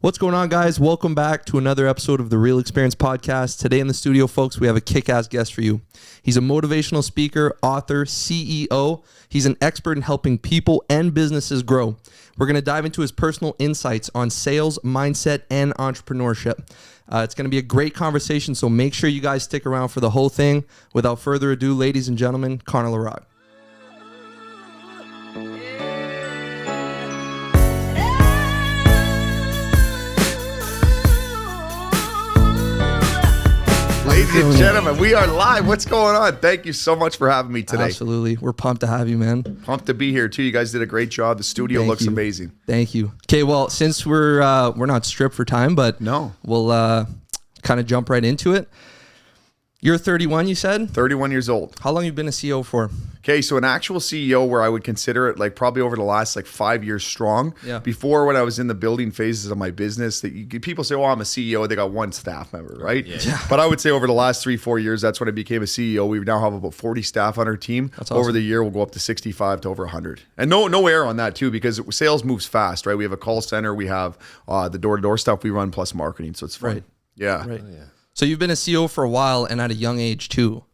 What's going on, guys? Welcome back to another episode of the Real Experience Podcast. Today in the studio, folks, we have a kick-ass guest for you. He's a motivational speaker, author, CEO. He's an expert in helping people and businesses grow. We're going to dive into his personal insights on sales, mindset, and entrepreneurship. It's going to be a great conversation, so make sure you guys stick around for the whole thing. Without further ado, ladies and gentlemen, Connor LaRocque. Ladies and gentlemen, we are live. What's going on? Thank you so much for having me today. Absolutely. We're pumped to have you, man. Pumped to be here, too. You guys did a great job. The studio looks amazing. Thank you. Okay, well, since we're not stripped for time, but we'll kind of jump right into it. You're 31, you said? 31 years old. How long have you been a CEO for? Okay, so an actual CEO where I would consider it like probably over the last 5 years strong. Yeah. Before, when I was in the building phases of my business, people say, "Oh, I'm a CEO." They got one staff member, right? Yeah. But I would say over the last 3-4 years, that's when I became a CEO. We now have about 40 staff on our team. That's awesome. Over the year, we'll go up to 65 to over 100. And no error on that too, because sales moves fast, right? We have a call center, we have the door-to-door stuff we run, plus marketing, so it's fun. Right. Yeah. Right. Oh, yeah. So you've been a CEO for a while and at a young age too.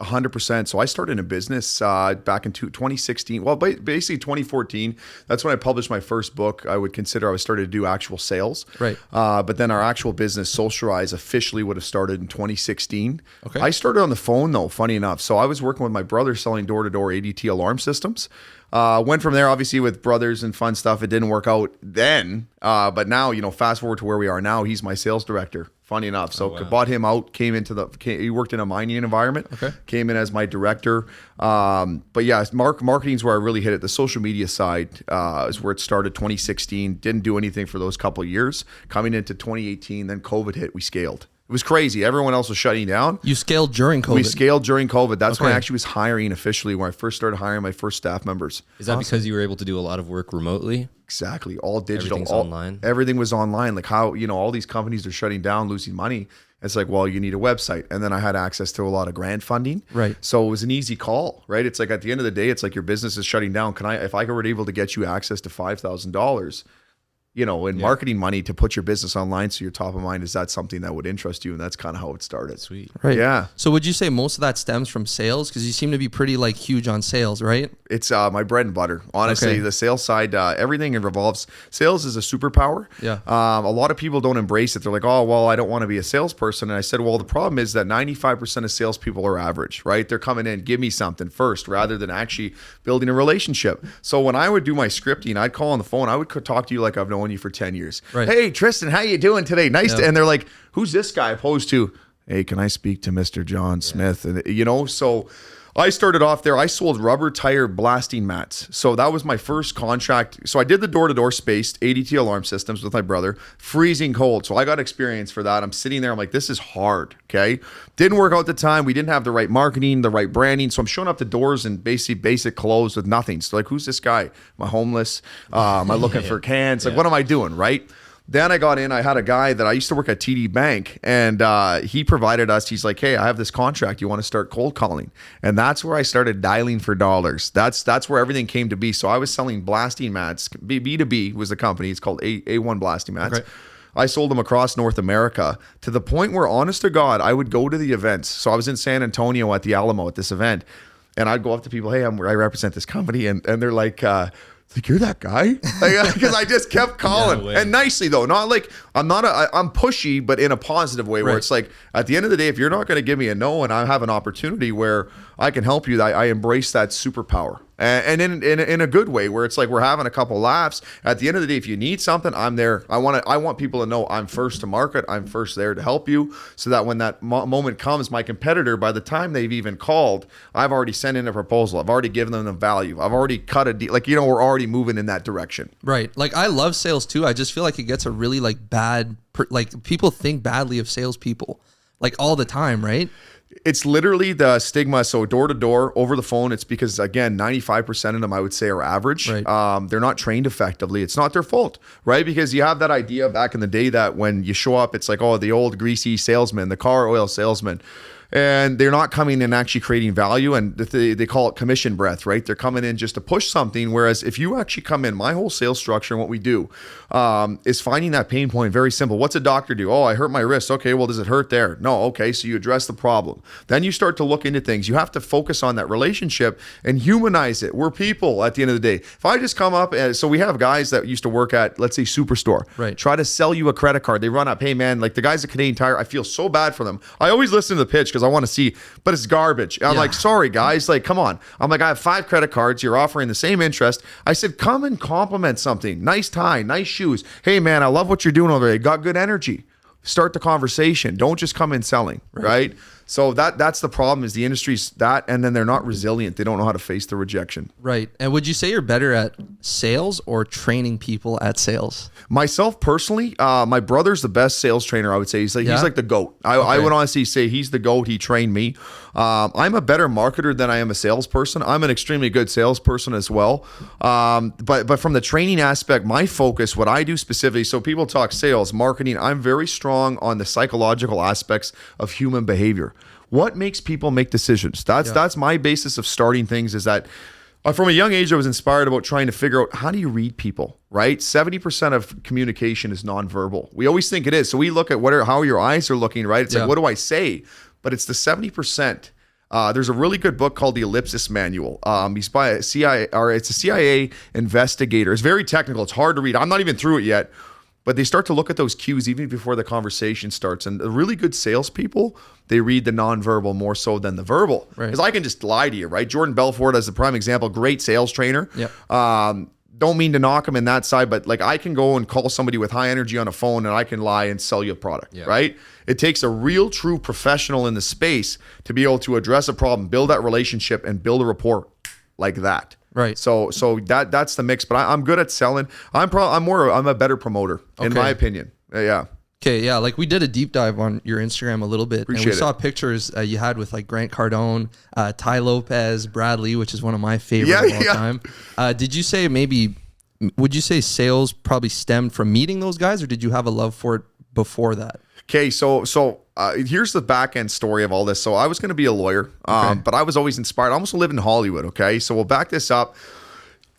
100%. So I started in a business back in 2016. Well, basically 2014. That's when I published my first book. I would consider I was starting to do actual sales. Right. But then our actual business, Socialize, officially would have started in 2016. Okay. I started on the phone though, funny enough. So I was working with my brother selling door-to-door ADT alarm systems. Went from there, obviously, with brothers and fun stuff. It didn't work out then. But now, fast forward to where we are now, he's my sales director. Funny enough. So bought him out, he worked in a mining environment, came in as my director. But yeah, marketing is where I really hit it. The social media side is where it started 2016. Didn't do anything for those couple of years. Coming into 2018, then COVID hit, we scaled. It was crazy. Everyone else was shutting down. You scaled during COVID? We scaled during COVID. That's when I actually was hiring officially, when I first started hiring my first staff members. Is that because you were able to do a lot of work remotely? Exactly. All digital. Everything's online. Everything was online. Like how, all these companies are shutting down, losing money. It's like, well, you need a website. And then I had access to a lot of grant funding. Right. So it was an easy call, right? It's like at the end of the day, it's like your business is shutting down. If I were able to get you access to $5,000, in marketing money to put your business online so you're top of mind, is that something that would interest you? And that's kind of how it started. Sweet. Right. Yeah. So would you say most of that stems from sales? Because you seem to be pretty huge on sales, right? It's my bread and butter. Honestly, the sales side, everything revolves. Sales is a superpower. Yeah. A lot of people don't embrace it. They're like, oh, well, I don't want to be a salesperson. And I said, well, the problem is that 95% of salespeople are average, right? They're coming in, give me something first, rather than actually building a relationship. So when I would do my scripting, I'd call on the phone. I would talk to you like I've known you for 10 years. Right. Hey, Tristan, how you doing today? Nice to, and they're like, who's this guy? Opposed to, hey, can I speak to Mr. John Smith? And so I started off there. I sold rubber tire blasting mats. So that was my first contract. So I did the door-to-door space, ADT alarm systems with my brother, freezing cold. So I got experience for that. I'm sitting there. I'm like, this is hard. Okay. Didn't work out at the time. We didn't have the right marketing, the right branding. So I'm showing up the doors in basic clothes with nothing. So like, who's this guy? Am I homeless? Am I looking for cans? Like, what am I doing? Right. Then I got in, I had a guy that I used to work at TD Bank, and he provided us, he's like, hey, I have this contract. You want to start cold calling? And that's where I started dialing for dollars. That's where everything came to be. So I was selling blasting mats. B2B was the company. It's called A1 Blasting Mats. Okay. I sold them across North America to the point where, honest to God, I would go to the events. So I was in San Antonio at the Alamo at this event, and I'd go up to people, hey, I represent this company. And they're like, you're that guy? Because I just kept calling. And nicely though, not like I'm pushy, but in a positive way, where it's like, at the end of the day, if you're not going to give me a no and I have an opportunity where I can help you, I embrace that superpower. And in a good way, where it's like we're having a couple laughs. At the end of the day, if you need something, I'm there. I want people to know I'm first to market. I'm first there to help you, so that when that moment comes, my competitor, by the time they've even called, I've already sent in a proposal. I've already given them the value. I've already cut a deal. We're already moving in that direction. Right. I love sales too. I just feel like it gets a really bad, people think badly of salespeople all the time, right? It's literally the stigma. So door to door, over the phone, it's because, again, 95% of them, I would say, are average. Right. They're not trained effectively. It's not their fault, right? Because you have that idea back in the day that when you show up, it's like, oh, the old greasy salesman, the car oil salesman. and they're not coming in actually creating value, and they call it commission breath, right? They're coming in just to push something. Whereas if you actually come in, my whole sales structure and what we do is finding that pain point. Very simple. What's a doctor do? Oh, I hurt my wrist. Okay, well, does it hurt there? No. Okay, so you address the problem. Then you start to look into things. You have to focus on that relationship and humanize it. We're people at the end of the day. If I just come up and so we have guys that used to work at, let's say, Superstore, right? Try to sell you a credit card. They run up, hey man, like the guys at Canadian Tire, I feel so bad for them. I always listen to the pitch because I want to see, but it's garbage. I'm like, sorry guys, like come on. I'm like, I have 5 credit cards. You're offering the same interest. I said, come and compliment something. Nice tie, nice shoes. Hey man, I love what you're doing over there. You got good energy. Start the conversation. Don't just come in selling, right? So that's the problem, is the industry's that, and then they're not resilient. They don't know how to face the rejection. Right. And would you say you're better at sales or training people at sales? Myself personally, my brother's the best sales trainer, I would say. He's like the GOAT. I would honestly say he's the GOAT. He trained me. I'm a better marketer than I am a salesperson. I'm an extremely good salesperson as well. But from the training aspect, my focus, what I do specifically, so people talk sales, marketing, I'm very strong on the psychological aspects of human behavior. What makes people make decisions? That's my basis of starting things, is that from a young age, I was inspired about trying to figure out, how do you read people, right? 70% of communication is nonverbal. We always think it is. So we look at how your eyes are looking, right? It's like, what do I say? But it's the 70%. There's a really good book called The Ellipsis Manual. He's by a it's a CIA investigator. It's very technical. It's hard to read. I'm not even through it yet. But they start to look at those cues even before the conversation starts. And the really good salespeople, they read the nonverbal more so than the verbal. Because I can just lie to you, right? Jordan Belfort, as a prime example, great sales trainer. Don't mean to knock him in that side, but like I can go and call somebody with high energy on a phone and I can lie and sell you a product, right? It takes a real, true professional in the space to be able to address a problem, build that relationship, and build a rapport like that. Right. So that's the mix. But I'm good at selling. I'm a better promoter in my opinion. Yeah. Okay. Yeah. Like we did a deep dive on your Instagram a little bit. Appreciate and we saw pictures you had with like Grant Cardone, Ty Lopez, Brad Lee, which is one of my favorites of all time. Would you say sales probably stemmed from meeting those guys, or did you have a love for it before that? Okay, so here's the back end story of all this. So I was going to be a lawyer, but I was always inspired. I almost live in Hollywood, okay? So we'll back this up.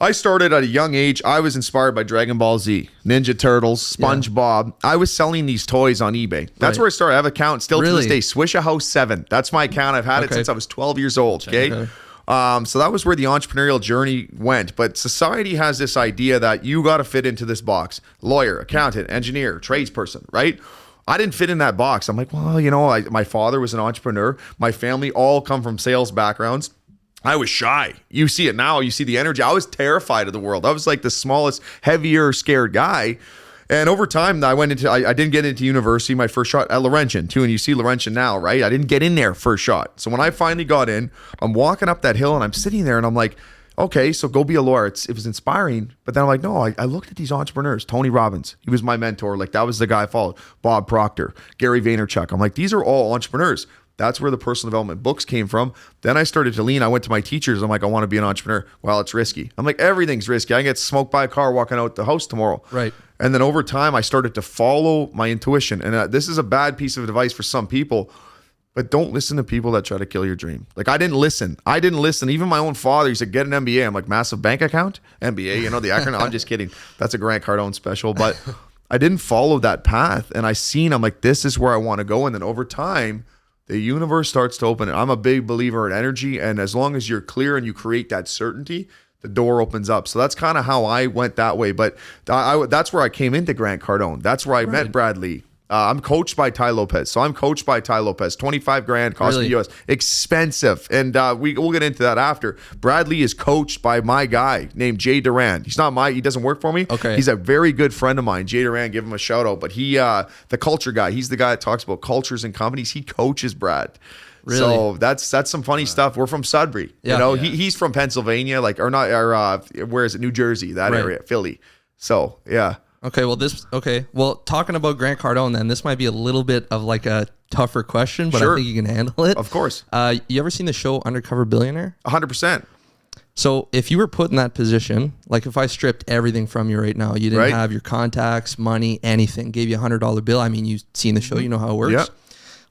I started at a young age. I was inspired by Dragon Ball Z, Ninja Turtles, SpongeBob. I was selling these toys on eBay. That's where I started. I have an account still to this day, Swishahouse 7. That's my account. I've had it since I was 12 years old, okay? So that was where the entrepreneurial journey went. But society has this idea that you got to fit into this box. Lawyer, accountant, engineer, tradesperson, right? I didn't fit in that box. I'm like, well, my father was an entrepreneur. My family all come from sales backgrounds. I was shy. You see it now. You see the energy. I was terrified of the world. I was like the smallest, heavier, scared guy. And over time, I didn't get into university. My first shot at Laurentian too. And you see Laurentian now, right? I didn't get in there first shot. So when I finally got in, I'm walking up that hill and I'm sitting there and I'm like, okay, so go be a lawyer. It was inspiring. But then I'm like, no, I looked at these entrepreneurs. Tony Robbins, he was my mentor. Like that was the guy I followed. Bob Proctor, Gary Vaynerchuk. I'm like, these are all entrepreneurs. That's where the personal development books came from. Then I started to lean. I went to my teachers. I'm like, I want to be an entrepreneur. Well, it's risky. I'm like, everything's risky. I can get smoked by a car walking out the house tomorrow. Right. And then over time, I started to follow my intuition. And this is a bad piece of advice for some people. But don't listen to people that try to kill your dream. Like I didn't listen. Even my own father, he said, get an MBA. I'm like, massive bank account? MBA, the acronym. I'm just kidding. That's a Grant Cardone special. But I didn't follow that path. And I'm like, this is where I want to go. And then over time, the universe starts to open. I'm a big believer in energy. And as long as you're clear and you create that certainty, the door opens up. So that's kind of how I went that way. But that's where I came into Grant Cardone. That's where I met Brad Lee. I'm coached by Ty Lopez. So I'm coached by Ty Lopez. $25,000 cost me US. Expensive. And we'll get into that after. Bradley is coached by my guy named Jay Duran. He doesn't work for me. Okay. He's a very good friend of mine. Jay Duran, give him a shout out. But he, the culture guy, he's the guy that talks about cultures and companies. He coaches Brad. Really? So that's some funny stuff. We're from Sudbury. He's from Pennsylvania, where is it? New Jersey, that area, Philly. So yeah. Okay, well, talking about Grant Cardone, then this might be a little bit of like a tougher question, but I think you can handle it. Of course. You ever seen the show Undercover Billionaire? 100%. So if you were put in that position, like if I stripped everything from you right now, you didn't have your contacts, money, anything, gave you $100 bill. I mean, you've seen the show, you know how it works. Yep.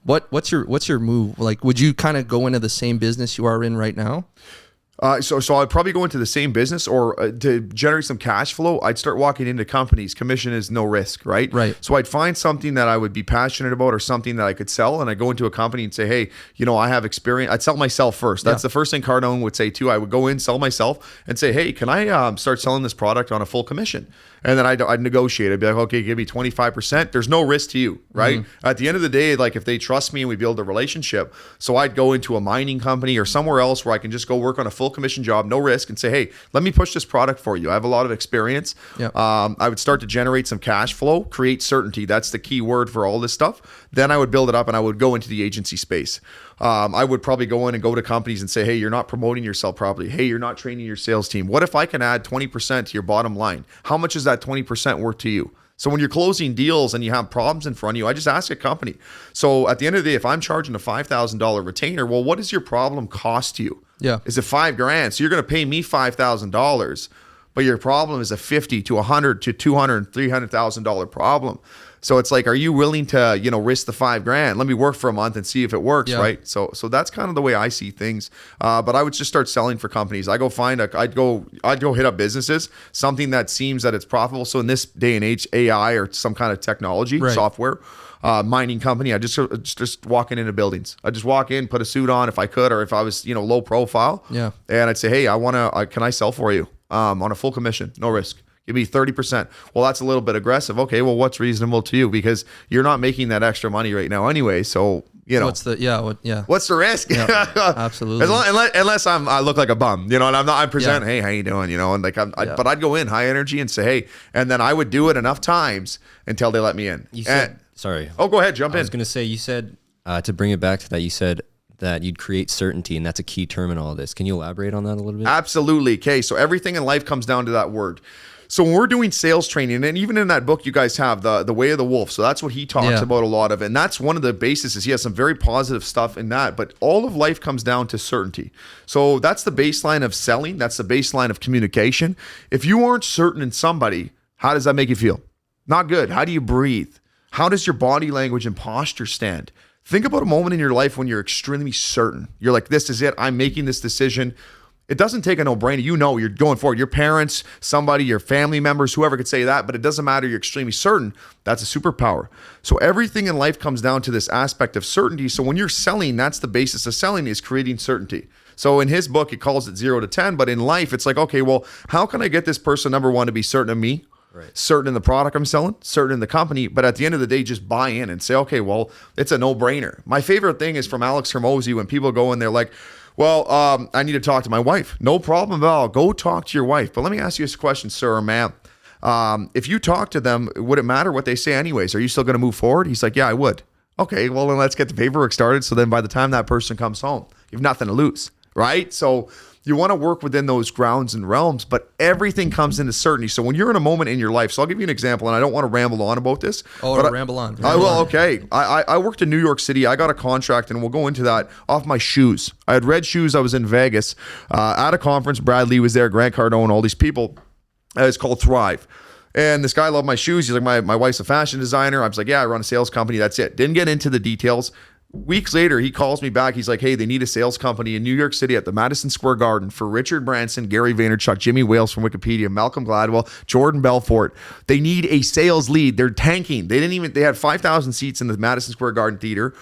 What's your move? Like, would you kind of go into the same business you are in right now? So I'd probably go into the same business, or to generate some cash flow, I'd start walking into companies. Commission is no risk, right? Right. So I'd find something that I would be passionate about, or something that I could sell, and I'd go into a company and say, hey, I have experience. I'd sell myself first. That's the first thing Cardone would say too. I would go in, sell myself, and say, hey, can I start selling this product on a full commission? And then I'd negotiate. I'd be like, okay, give me 25%. There's no risk to you, right? Mm-hmm. At the end of the day, like if they trust me and we build a relationship, so I'd go into a mining company or somewhere else where I can just go work on a full commission job, no risk, and say, hey, let me push this product for you. I have a lot of experience. Yep. I would start to generate some cash flow, create certainty. That's the key word for all this stuff. Then I would build it up and I would go into the agency space. I would probably go in and go to companies and say, hey, you're not promoting yourself properly. Hey, you're not training your sales team. What if I can add 20% to your bottom line? How much is that 20% worth to you? So when you're closing deals and you have problems in front of you, I just ask a company. So at the end of the day, if I'm charging a $5,000 retainer, well, what does your problem cost you? Yeah. Is it $5,000? So you're going to pay me $5,000, but your problem is a $50,000 to $100,000 to $200,000, $300,000 problem. So it's like, are you willing to, risk the $5,000? Let me work for a month and see if it works, right? So that's kind of the way I see things. But I would just start selling for companies. I'd go hit up businesses, something that seems that it's profitable. So in this day and age, AI or some kind of technology, software, mining company, I just walking into buildings. I just walk in, put a suit on if I could, or if I was, low profile. Yeah. And I'd say, hey, can I sell for you on a full commission, no risk? Give me 30%. Well, that's a little bit aggressive. Okay, well, what's reasonable to you? Because you're not making that extra money right now anyway. So, what's the risk? Yeah, absolutely. Unless I look like a bum, and I'm presenting, hey, how you doing? And like, but I'd go in high energy and say, hey, and then I would do it enough times until they let me in. Sorry. Oh, go ahead, jump in. I was going to say, you said, to bring it back to that, you said that you'd create certainty, and that's a key term in all of this. Can you elaborate on that a little bit? Absolutely. Okay, so everything in life comes down to that word. So when we're doing sales training, and even in that book you guys have, the Way of the Wolf, so that's what he talks about a lot of, and that's one of the bases. Is he has some very positive stuff in that, but all of life comes down to certainty. So that's the baseline of selling. That's the baseline of communication. If you aren't certain in somebody, how does that make you feel? Not good. How do you breathe? How does your body language and posture stand? Think about a moment in your life when you're extremely certain. You're like, this is it. I'm making this decision. It doesn't take a no-brainer. You're going forward. Your parents, somebody, your family members, whoever could say that, but it doesn't matter. You're extremely certain. That's a superpower. So everything in life comes down to this aspect of certainty. So when you're selling, that's the basis of selling, is creating certainty. So in his book, he calls it 0 to 10, but in life, it's like, okay, well, how can I get this person, number one, to be certain of me? Right. Certain in the product I'm selling, certain in the company, but at the end of the day, just buy in and say, okay, well, it's a no-brainer. My favorite thing is from Alex Hormozy, when people go in, they're like, well, I need to talk to my wife. No problem at all. Go talk to your wife. But let me ask you this question, sir or ma'am. If you talk to them, would it matter what they say anyways? Are you still going to move forward? He's like, yeah, I would. Okay, well, then let's get the paperwork started. So then by the time that person comes home, you have nothing to lose, right? So you want to work within those grounds and realms, but everything comes into certainty. So when you're in a moment in your life, so I'll give you an example, and I don't want to ramble on about this. Ramble on. I will, okay. I worked in New York City. I got a contract, and we'll go into that, off my shoes. I had red shoes. I was in Vegas at a conference. Brad Lee was there, Grant Cardone, all these people. It's called Thrive. And this guy loved my shoes. He's like, my wife's a fashion designer. I was like, yeah, I run a sales company. That's it. Didn't get into the details. Weeks later, he calls me back. He's like, hey, they need a sales company in New York City at the Madison Square Garden for Richard Branson, Gary Vaynerchuk, Jimmy Wales from Wikipedia, Malcolm Gladwell, Jordan Belfort. They need a sales lead. They're tanking. They had 5,000 seats in the Madison Square Garden Theater.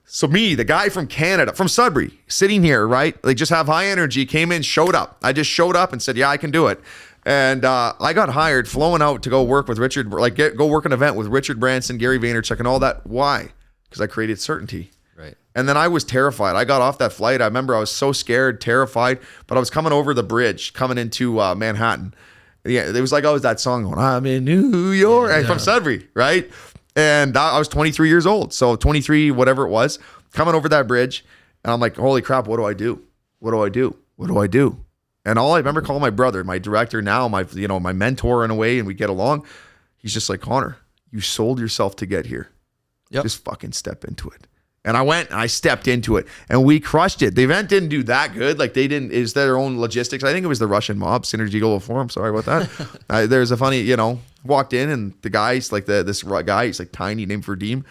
So me, the guy from Canada, from Sudbury, sitting here, right? They just have high energy, came in, showed up. I just showed up and said, yeah, I can do it. And I got hired, flown out to go work with Richard, go work an event with Richard Branson, Gary Vaynerchuk, and all that. Why? Because I created certainty. Right. And then I was terrified. I got off that flight. I remember I was so scared, terrified, but I was coming over the bridge, coming into Manhattan. Yeah, it was like, that song going, I'm in New York, from Sudbury, right? And I was 23 years old. So 23, whatever it was, coming over that bridge. And I'm like, holy crap, what do I do? What do I do? What do I do? And all I remember calling my brother, my director now, my mentor in a way, and we get along. He's just like, Connor, you sold yourself to get here. Yep. Just fucking step into it. And I went and I stepped into it and we crushed it. The event didn't do that good. Like is their own logistics. I think it was the Russian mob, Synergy Global Forum. Sorry about that. There's a funny, walked in and the guy's like this guy, he's like tiny, named Vadim.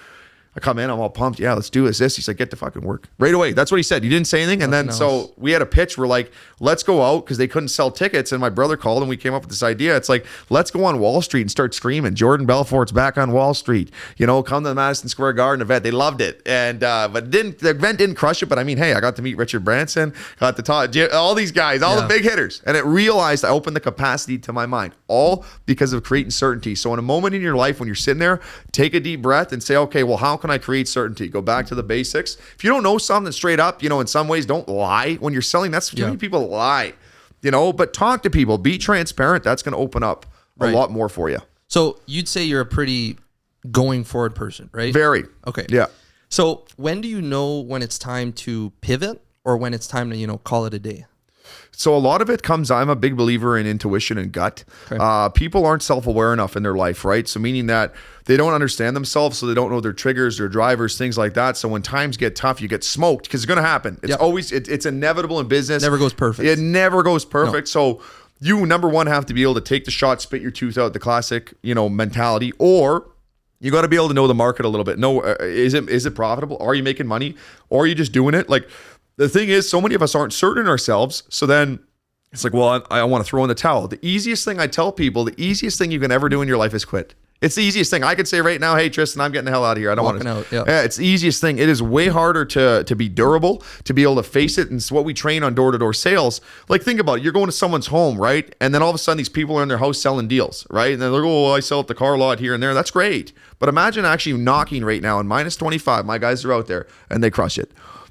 I come in, I'm all pumped. Yeah, let's do this. He's like, get to fucking work right away. That's what he said. You didn't say anything. And then so we had a pitch. We're like, let's go out because they couldn't sell tickets. And my brother called and we came up with this idea. It's like, let's go on Wall Street and start screaming. Jordan Belfort's back on Wall Street. You know, come to the Madison Square Garden event. They loved it. And but the event didn't crush it. But I mean, hey, I got to meet Richard Branson, got to talk all these guys, all the big hitters. And it realized I opened the capacity to my mind, all because of creating certainty. So in a moment in your life when you're sitting there, take a deep breath and say, okay, well, how can I create certainty? Go back to the basics. If you don't know something straight up, you know, in some ways, don't lie when you're selling. That's too many people lie, you know, but talk to people, be transparent. That's going to open up a lot more for you. So you'd say you're a pretty going forward person, right? Very. Okay. Yeah. So when do you know when it's time to pivot or when it's time to, you know, call it a day? So a lot of it comes, I'm a big believer in intuition and gut. Okay. People aren't self-aware enough in their life, right? So meaning that they don't understand themselves, so they don't know their triggers, their drivers, things like that. So when times get tough, you get smoked because it's going to happen. It's always, it's inevitable in business. Never goes perfect. It never goes perfect. No. So you, number one, have to be able to take the shot, spit your tooth out, the classic, you know, mentality, or you got to be able to know the market a little bit. Know, is it profitable? Are you making money? Or are you just doing it? Like, the thing is, so many of us aren't certain in ourselves. So then it's like, well, I want to throw in the towel. The easiest thing I tell people, the easiest thing you can ever do in your life is quit. It's the easiest thing. I could say right now, hey, Tristan, I'm getting the hell out of here. I don't want to. Yeah, it's the easiest thing. It is way harder to be durable, to be able to face it. And it's what we train on door-to-door sales. Like, think about it. You're going to someone's home, right? And then all of a sudden, these people are in their house selling deals, right? And they're like, oh, well, I sell at the car lot here and there. That's great. But imagine actually knocking right now and minus 25. My guys are out there and they crush it.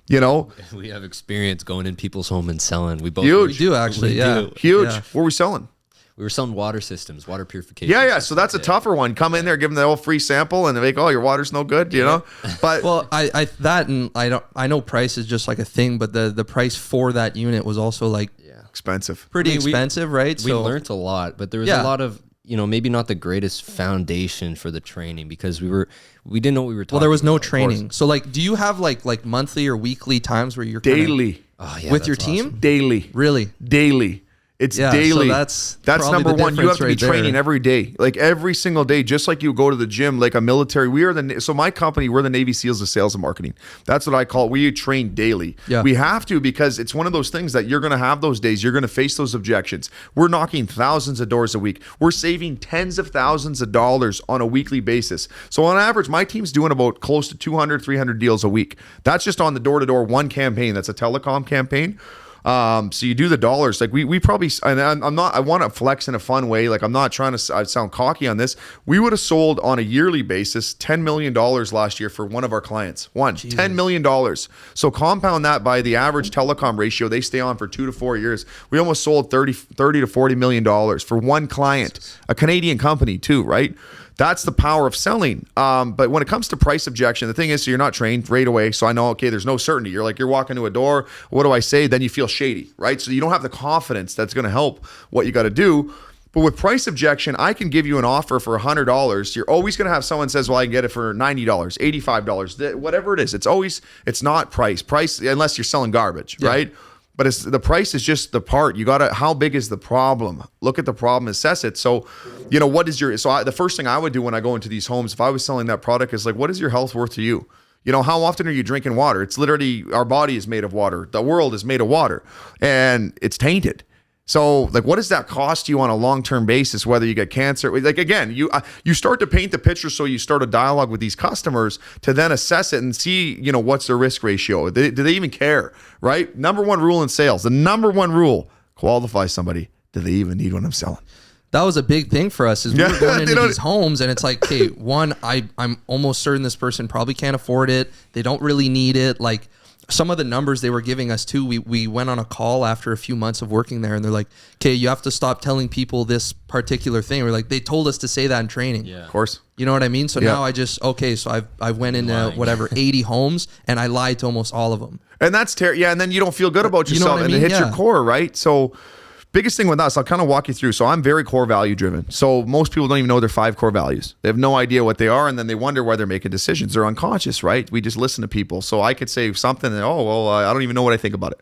You know, we have experience going in people's home and selling. We both huge. We do actually, Huge. Yeah. What were we selling? We were selling water systems, water purification. Yeah. So that's a tougher one. Come in there, give them the old free sample, and they make, oh, your water's no good. You know, but well, I know price is just like a thing, but the price for that unit was also like expensive, pretty expensive, right? We learned a lot, but there was a lot of, you know, maybe not the greatest foundation for the training because we didn't know what we were talking about. Well, there was no training. So like, do you have like monthly or weekly times where you're daily with your team? Awesome. Daily. Really? Daily. It's daily. So that's number one. You have to be training every day, like every single day, just like you go to the gym, like a military. So my company, we're the Navy SEALs of sales and marketing. That's what I call it. We train daily. Yeah. We have to, because it's one of those things that you're going to have those days. You're going to face those objections. We're knocking thousands of doors a week. We're saving tens of thousands of dollars on a weekly basis. So on average, my team's doing about close to 200, 300 deals a week. That's just on the door-to-door one campaign. That's a telecom campaign. So you do the dollars, like we probably, and I want to flex in a fun way. Like, I'm not trying to sound cocky on this. We would have sold on a yearly basis $10 million last year for one of our clients. $10 million. So compound that by the average telecom ratio. They stay on for 2 to 4 years. We almost sold 30 to $40 million for one client, a Canadian company too, right? That's the power of selling. But when it comes to price objection, the thing is, so you're not trained right away. So I know, okay, there's no certainty. You're walking to a door. What do I say? Then you feel shady, right? So you don't have the confidence that's going to help what you got to do. But with price objection, I can give you an offer for $100. You're always going to have someone says, well, I can get it for $90, $85, whatever it is. It's not price, unless you're selling garbage, right? But the price is just the part. You gotta, how big is the problem? Look at the problem, assess it. So, you know, the first thing I would do when I go into these homes, if I was selling that product, is like, what is your health worth to you? You know, how often are you drinking water? It's literally, our body is made of water. The world is made of water, and it's tainted. So, like, what does that cost you on a long-term basis, whether you get cancer? Like, again, you start to paint the picture, so you start a dialogue with these customers to then assess it and see, you know, what's their risk ratio? Do they even care, right? Number one rule in sales, the number one rule, qualify somebody. Do they even need what I'm selling? That was a big thing for us, is we were going into these homes, and it's like, okay, one, I'm almost certain this person probably can't afford it. They don't really need it. Like, some of the numbers they were giving us too, we went on a call after a few months of working there, and they're like, okay, you have to stop telling people this particular thing. We're like, they told us to say that in training. Yeah. Of course. You know what I mean? So now so I went into whatever 80 homes, and I lied to almost all of them. And that's terrible. Yeah, and then you don't feel good about yourself, you know what I mean? And it hits your core, right? So biggest thing with us, I'll kind of walk you through. So I'm very core value driven. So most people don't even know their 5 core values. They have no idea what they are, and then they wonder why they're making decisions. They're unconscious, right? We just listen to people. So I could say something and, I don't even know what I think about it.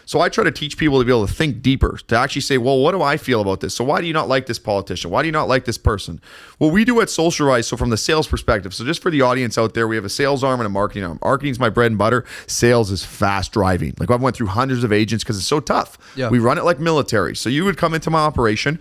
So I try to teach people to be able to think deeper, to actually say, well, what do I feel about this? So why do you not like this politician? Why do you not like this person? What we do at Social Rise, so from the sales perspective, so just for the audience out there, we have a sales arm and a marketing arm. Marketing's my bread and butter. Sales is fast driving. Like I've went through hundreds of agents because it's so tough. Yeah. We run it like military. So you would come into my operation,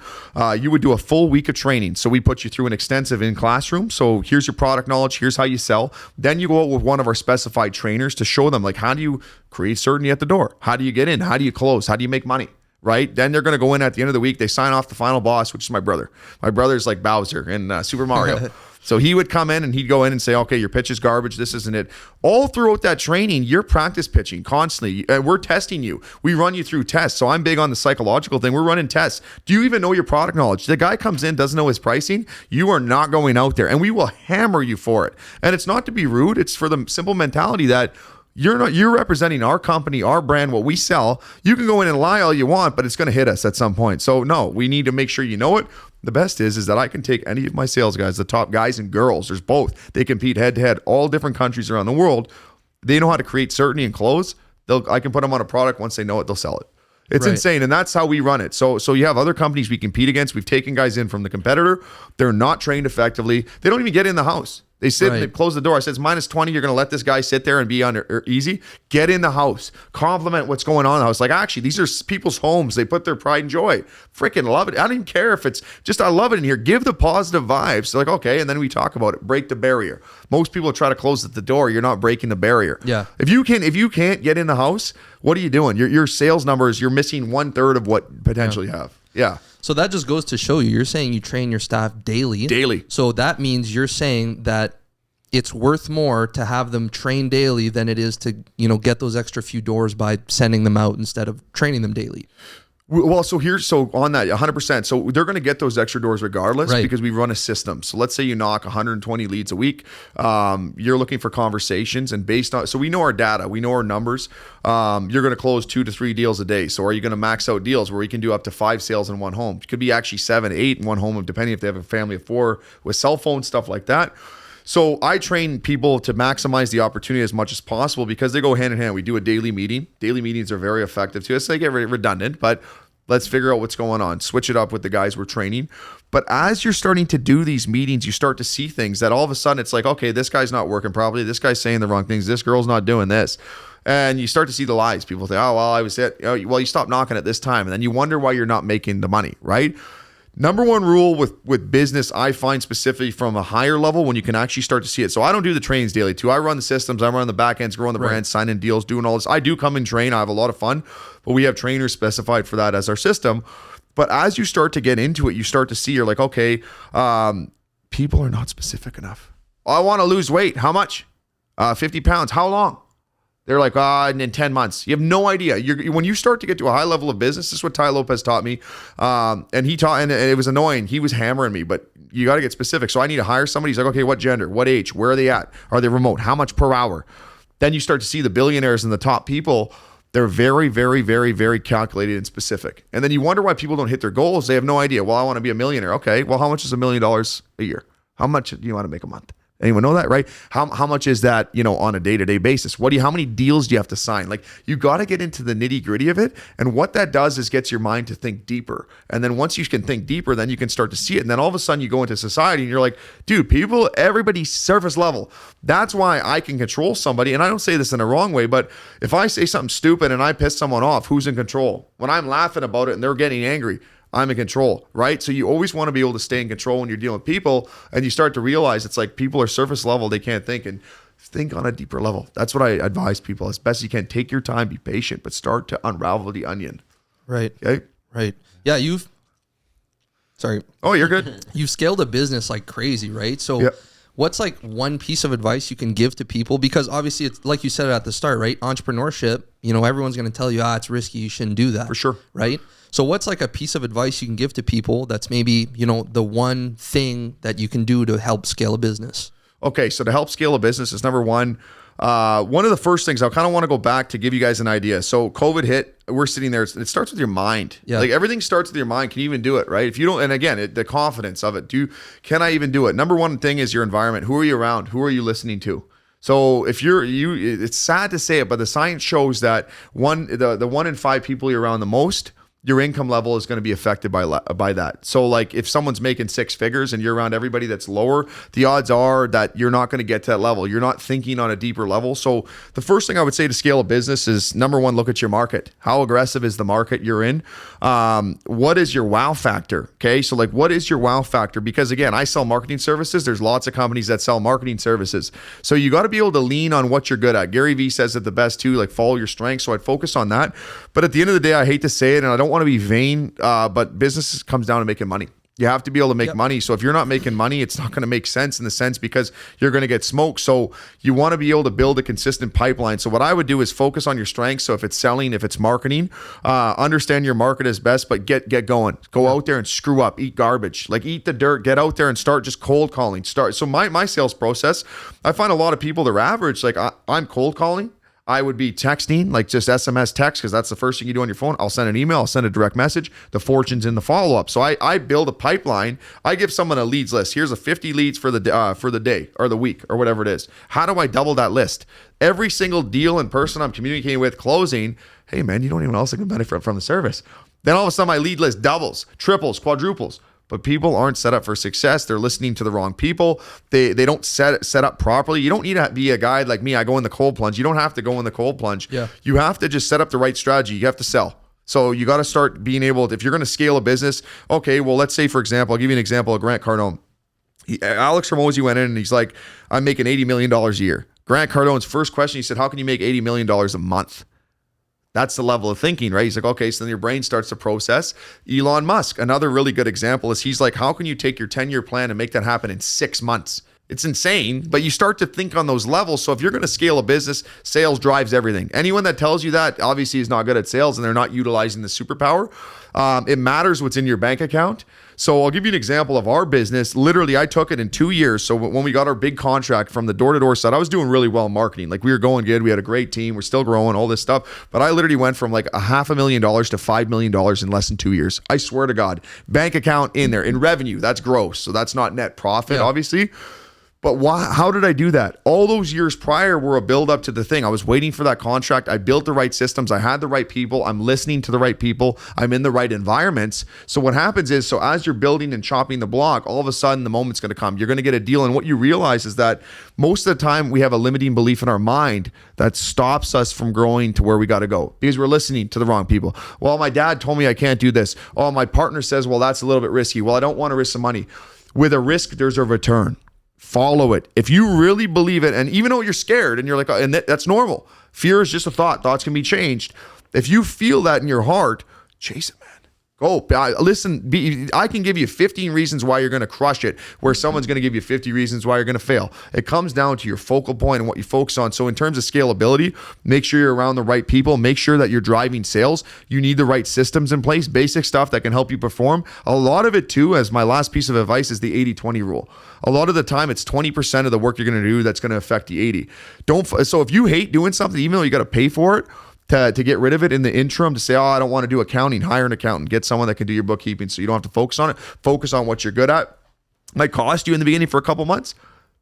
you would do a full week of training. So we put you through an extensive in classroom. So here's your product knowledge. Here's how you sell. Then you go out with one of our specified trainers to show them like, how do you create certainty at the door? How do you get in? How do you close? How do you make money? Right? Then they're going to go in at the end of the week. They sign off the final boss, which is my brother. My brother's like Bowser in Super Mario. So he would come in and he'd go in and say, okay, your pitch is garbage. This isn't it. All throughout that training, you're practice pitching constantly. We're testing you. We run you through tests. So I'm big on the psychological thing. We're running tests. Do you even know your product knowledge? The guy comes in, doesn't know his pricing. You are not going out there, and we will hammer you for it. And it's not to be rude. It's for the simple mentality that you're representing our company, our brand, what we sell. You can go in and lie all you want, but it's going to hit us at some point. So no, we need to make sure you know it. The best is that I can take any of my sales guys, the top guys and girls, there's both. They compete head to head, all different countries around the world. They know how to create certainty and close. I can put them on a product. Once they know it, they'll sell it. It's insane. And that's how we run it. So you have other companies we compete against. We've taken guys in from the competitor. They're not trained effectively. They don't even get in the house. They sit and they close the door. I said, it's minus 20. You're going to let this guy sit there and be on easy? Get in the house. Compliment what's going on in the house. Like, actually, these are people's homes. They put their pride and joy. Freaking love it. I don't even care if it's just, I love it in here. Give the positive vibes. Like, okay. And then we talk about it. Break the barrier. Most people try to close at the door. You're not breaking the barrier. Yeah. If you can't get in the house, what are you doing? Your sales numbers, you're missing 1/3 of what potentially you have. Yeah. So that just goes to show you, you're saying you train your staff daily. Daily. So that means you're saying that it's worth more to have them train daily than it is to, get those extra few doors by sending them out instead of training them daily. Well, so on that, 100%. So they're going to get those extra doors regardless because we run a system. So let's say you knock 120 leads a week. You're looking for conversations, and so we know our data, we know our numbers. You're going to close 2 to 3 deals a day. So are you going to max out deals where we can do up to 5 sales in one home? It could be actually 7, 8 in one home, depending if they have a family of 4 with cell phones, stuff like that. So I train people to maximize the opportunity as much as possible because they go hand in hand. We do a daily meeting. Daily meetings are very effective too. So they get redundant, but let's figure out what's going on. Switch it up with the guys we're training. But as you're starting to do these meetings, you start to see things that all of a sudden it's like, okay, this guy's not working properly. This guy's saying the wrong things. This girl's not doing this. And you start to see the lies. People think, oh, well, I was it. Well, you stopped knocking at this time. And then you wonder why you're not making the money, right? Number one rule with business, I find specifically from a higher level when you can actually start to see it. So I don't do the trainings daily too. I run the systems, I run the back ends, growing the brand, signing deals, doing all this. I do come and train. I have a lot of fun, but we have trainers specified for that as our system. But as you start to get into it, you start to see, you're like, okay, people are not specific enough. I want to lose weight. How much? 50 pounds. How long? They're like, in 10 months. You have no idea. When you start to get to a high level of business, this is what Ty Lopez taught me. And it was annoying. He was hammering me, but you got to get specific. So I need to hire somebody. He's like, okay, what gender? What age? Where are they at? Are they remote? How much per hour? Then you start to see the billionaires and the top people. They're very, very, very, very calculated and specific. And then you wonder why people don't hit their goals. They have no idea. Well, I want to be a millionaire. Okay, well, how much is $1 million a year? How much do you want to make a month? Anyone know that, right? How much is that, on a day-to-day basis? How many deals do you have to sign? Like, you got to get into the nitty-gritty of it. And what that does is gets your mind to think deeper. And then once you can think deeper, then you can start to see it. And then all of a sudden you go into society and you're like, dude, everybody's surface level. That's why I can control somebody. And I don't say this in a wrong way, but if I say something stupid and I piss someone off, who's in control? When I'm laughing about it and they're getting angry, I'm in control, right? So you always want to be able to stay in control when you're dealing with people, and you start to realize it's like people are surface level. They can't think, and think on a deeper level. That's what I advise people as best you can. Take your time, be patient, but start to unravel the onion. Right. Okay. Right. Yeah. Sorry. Oh, you're good. You've scaled a business like crazy, right? So what's like one piece of advice you can give to people? Because obviously it's like you said at the start, right? Entrepreneurship, everyone's going to tell you, it's risky. You shouldn't do that. For sure. Right. So what's like a piece of advice you can give to people that's maybe, the one thing that you can do to help scale a business? Okay. So to help scale a business is number one. One of the first things I kind of want to go back to give you guys an idea. So COVID hit, we're sitting there. It starts with your mind. Yeah. Like everything starts with your mind. Can you even do it? Right. If you don't, and again, the confidence of it, can I even do it? Number one thing is your environment. Who are you around? Who are you listening to? So if it's sad to say it, but the science shows that the 1 in 5 people you're around the most, your income level is going to be affected by that. So like if someone's making 6 figures and you're around everybody that's lower, the odds are that you're not going to get to that level. You're not thinking on a deeper level. So the first thing I would say to scale a business is, number one, look at your market. How aggressive is the market you're in? What is your wow factor? Okay. So like, what is your wow factor? Because again, I sell marketing services. There's lots of companies that sell marketing services. So you got to be able to lean on what you're good at. Gary Vee says it the best too, like follow your strengths. So I'd focus on that. But at the end of the day, I hate to say it, and I don't want to be vain, but business comes down to making money. You have to be able to make money. So if you're not making money, it's not going to make sense in the sense because you're going to get smoked. So you want to be able to build a consistent pipeline. So what I would do is focus on your strengths. So if it's selling, if it's marketing, understand your market is best, but get going. Go out there and screw up, eat garbage, like eat the dirt, get out there and start just cold calling. So my sales process, I find a lot of people, they're average. Like I'm cold calling. I would be texting, like just SMS text, because that's the first thing you do on your phone. I'll send an email, I'll send a direct message. The fortune's in the follow-up. So I build a pipeline. I give someone a leads list. Here's a 50 leads for the day or the week or whatever it is. How do I double that list? Every single deal and person I'm communicating with, closing, hey man, you don't even know else that can benefit from the service. Then all of a sudden my lead list doubles, triples, quadruples. But people aren't set up for success. They're listening to the wrong people. They don't set up properly. You don't need to be a guy like me. I go in the cold plunge. You don't have to go in the cold plunge. Yeah. You have to just set up the right strategy. You have to sell. So you got to start being able to, if you're going to scale a business, okay, well, let's say, for example, I'll give you an example of Grant Cardone. Alex Hormozi went in and he's like, I'm making $80 million a year. Grant Cardone's first question, he said, how can you make $80 million a month? That's the level of thinking, right? He's like, okay, so then your brain starts to process. Elon Musk, another really good example is he's like, how can you take your 10-year plan and make that happen in 6 months? It's insane, but you start to think on those levels. So if you're going to scale a business, sales drives everything. Anyone that tells you that obviously is not good at sales and they're not utilizing the superpower. It matters what's in your bank account. So I'll give you an example of our business. Literally, I took it in 2 years. So when we got our big contract from the door-to-door side, I was doing really well in marketing. Like we were going good. We had a great team. We're still growing, all this stuff. But I literally went from like $500,000 to $5 million in less than 2 years. I swear to God. Bank account in there. In revenue, that's gross. So that's not net profit, obviously. But why? How did I do that? All those years prior were a build up to the thing. I was waiting for that contract. I built the right systems. I had the right people. I'm listening to the right people. I'm in the right environments. So what happens is, so as you're building and chopping the block, all of a sudden the moment's going to come. You're going to get a deal. And what you realize is that most of the time we have a limiting belief in our mind that stops us from growing to where we got to go because we're listening to the wrong people. Well, my dad told me I can't do this. Oh, my partner says, well, that's a little bit risky. Well, I don't want to risk some money. With a risk, there's a return. Follow it. If you really believe it, and even though you're scared and you're like, and that's normal. Fear is just a thought. Thoughts can be changed. If you feel that in your heart, chase it, man. Go. Listen, I can give you 15 reasons why you're going to crush it, where someone's going to give you 50 reasons why you're going to fail. It comes down to your focal point and what you focus on. So in terms of scalability, make sure you're around the right people. Make sure that you're driving sales. You need the right systems in place, basic stuff that can help you perform. A lot of it too, as my last piece of advice, is the 80-20 rule. A lot of the time, it's 20% of the work you're going to do that's going to affect the 80. So if you hate doing something, even though you got to pay for it, to get rid of it in the interim, to say, oh, I don't want to do accounting, hire an accountant, get someone that can do your bookkeeping so you don't have to focus on it. Focus on what you're good at. Might cost you in the beginning for a couple months,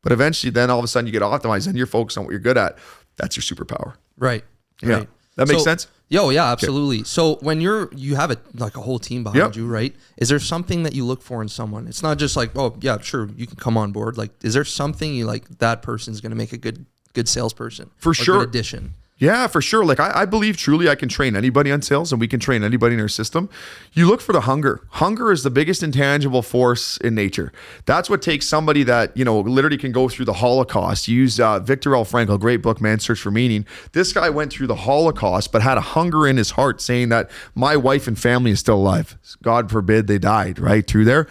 but eventually then all of a sudden you get optimized and you're focused on what you're good at. That's your superpower. Right. Yeah. Right. That makes sense? Yeah, absolutely. Okay. So when you have like a whole team behind you, right? Is there something that you look for in someone? It's not just like, oh yeah, sure, you can come on board. Like, is there something you like that person's going to make a good salesperson? For sure. Good addition. Yeah, for sure. Like I believe truly I can train anybody on sales and we can train anybody in our system. You look for the hunger. Hunger is the biggest intangible force in nature. That's what takes somebody that, literally can go through the Holocaust. Use Viktor L. Frankl, great book, Man's Search for Meaning. This guy went through the Holocaust, but had a hunger in his heart saying that my wife and family is still alive. God forbid they died, right? Through there.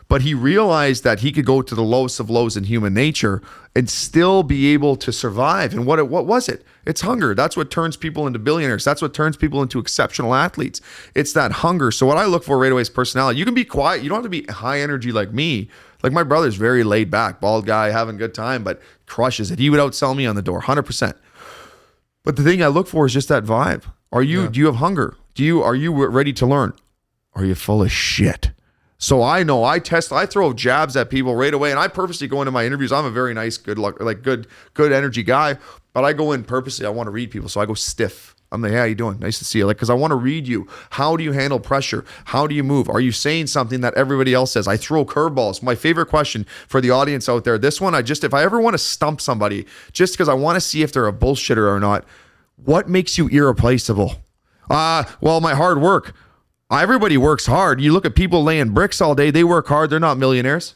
But he realized that he could go to the lowest of lows in human nature and still be able to survive. And what was it? It's hunger. That's what turns people into billionaires. That's what turns people into exceptional athletes. It's that hunger. So what I look for right away is personality. You can be quiet. You don't have to be high energy like me. Like my brother's very laid back, bald guy, having a good time, but crushes it. He would outsell me on the door, 100%. But the thing I look for is just that vibe. Do you have hunger? Are you ready to learn? Are you full of shit? So I know I throw jabs at people right away, and I purposely go into my interviews. I'm a very nice, good luck, like good energy guy, but I go in purposely. I want to read people, so I go stiff. I'm like, hey, how you doing? Nice to see you. Like, because I want to read you. How do you handle pressure? How do you move? Are you saying something that everybody else says? I throw curveballs. My favorite question for the audience out there. This one, if I ever want to stump somebody, just because I want to see if they're a bullshitter or not. What makes you irreplaceable? Well, my hard work. Everybody works hard. You look at people laying bricks all day. They work hard. They're not millionaires.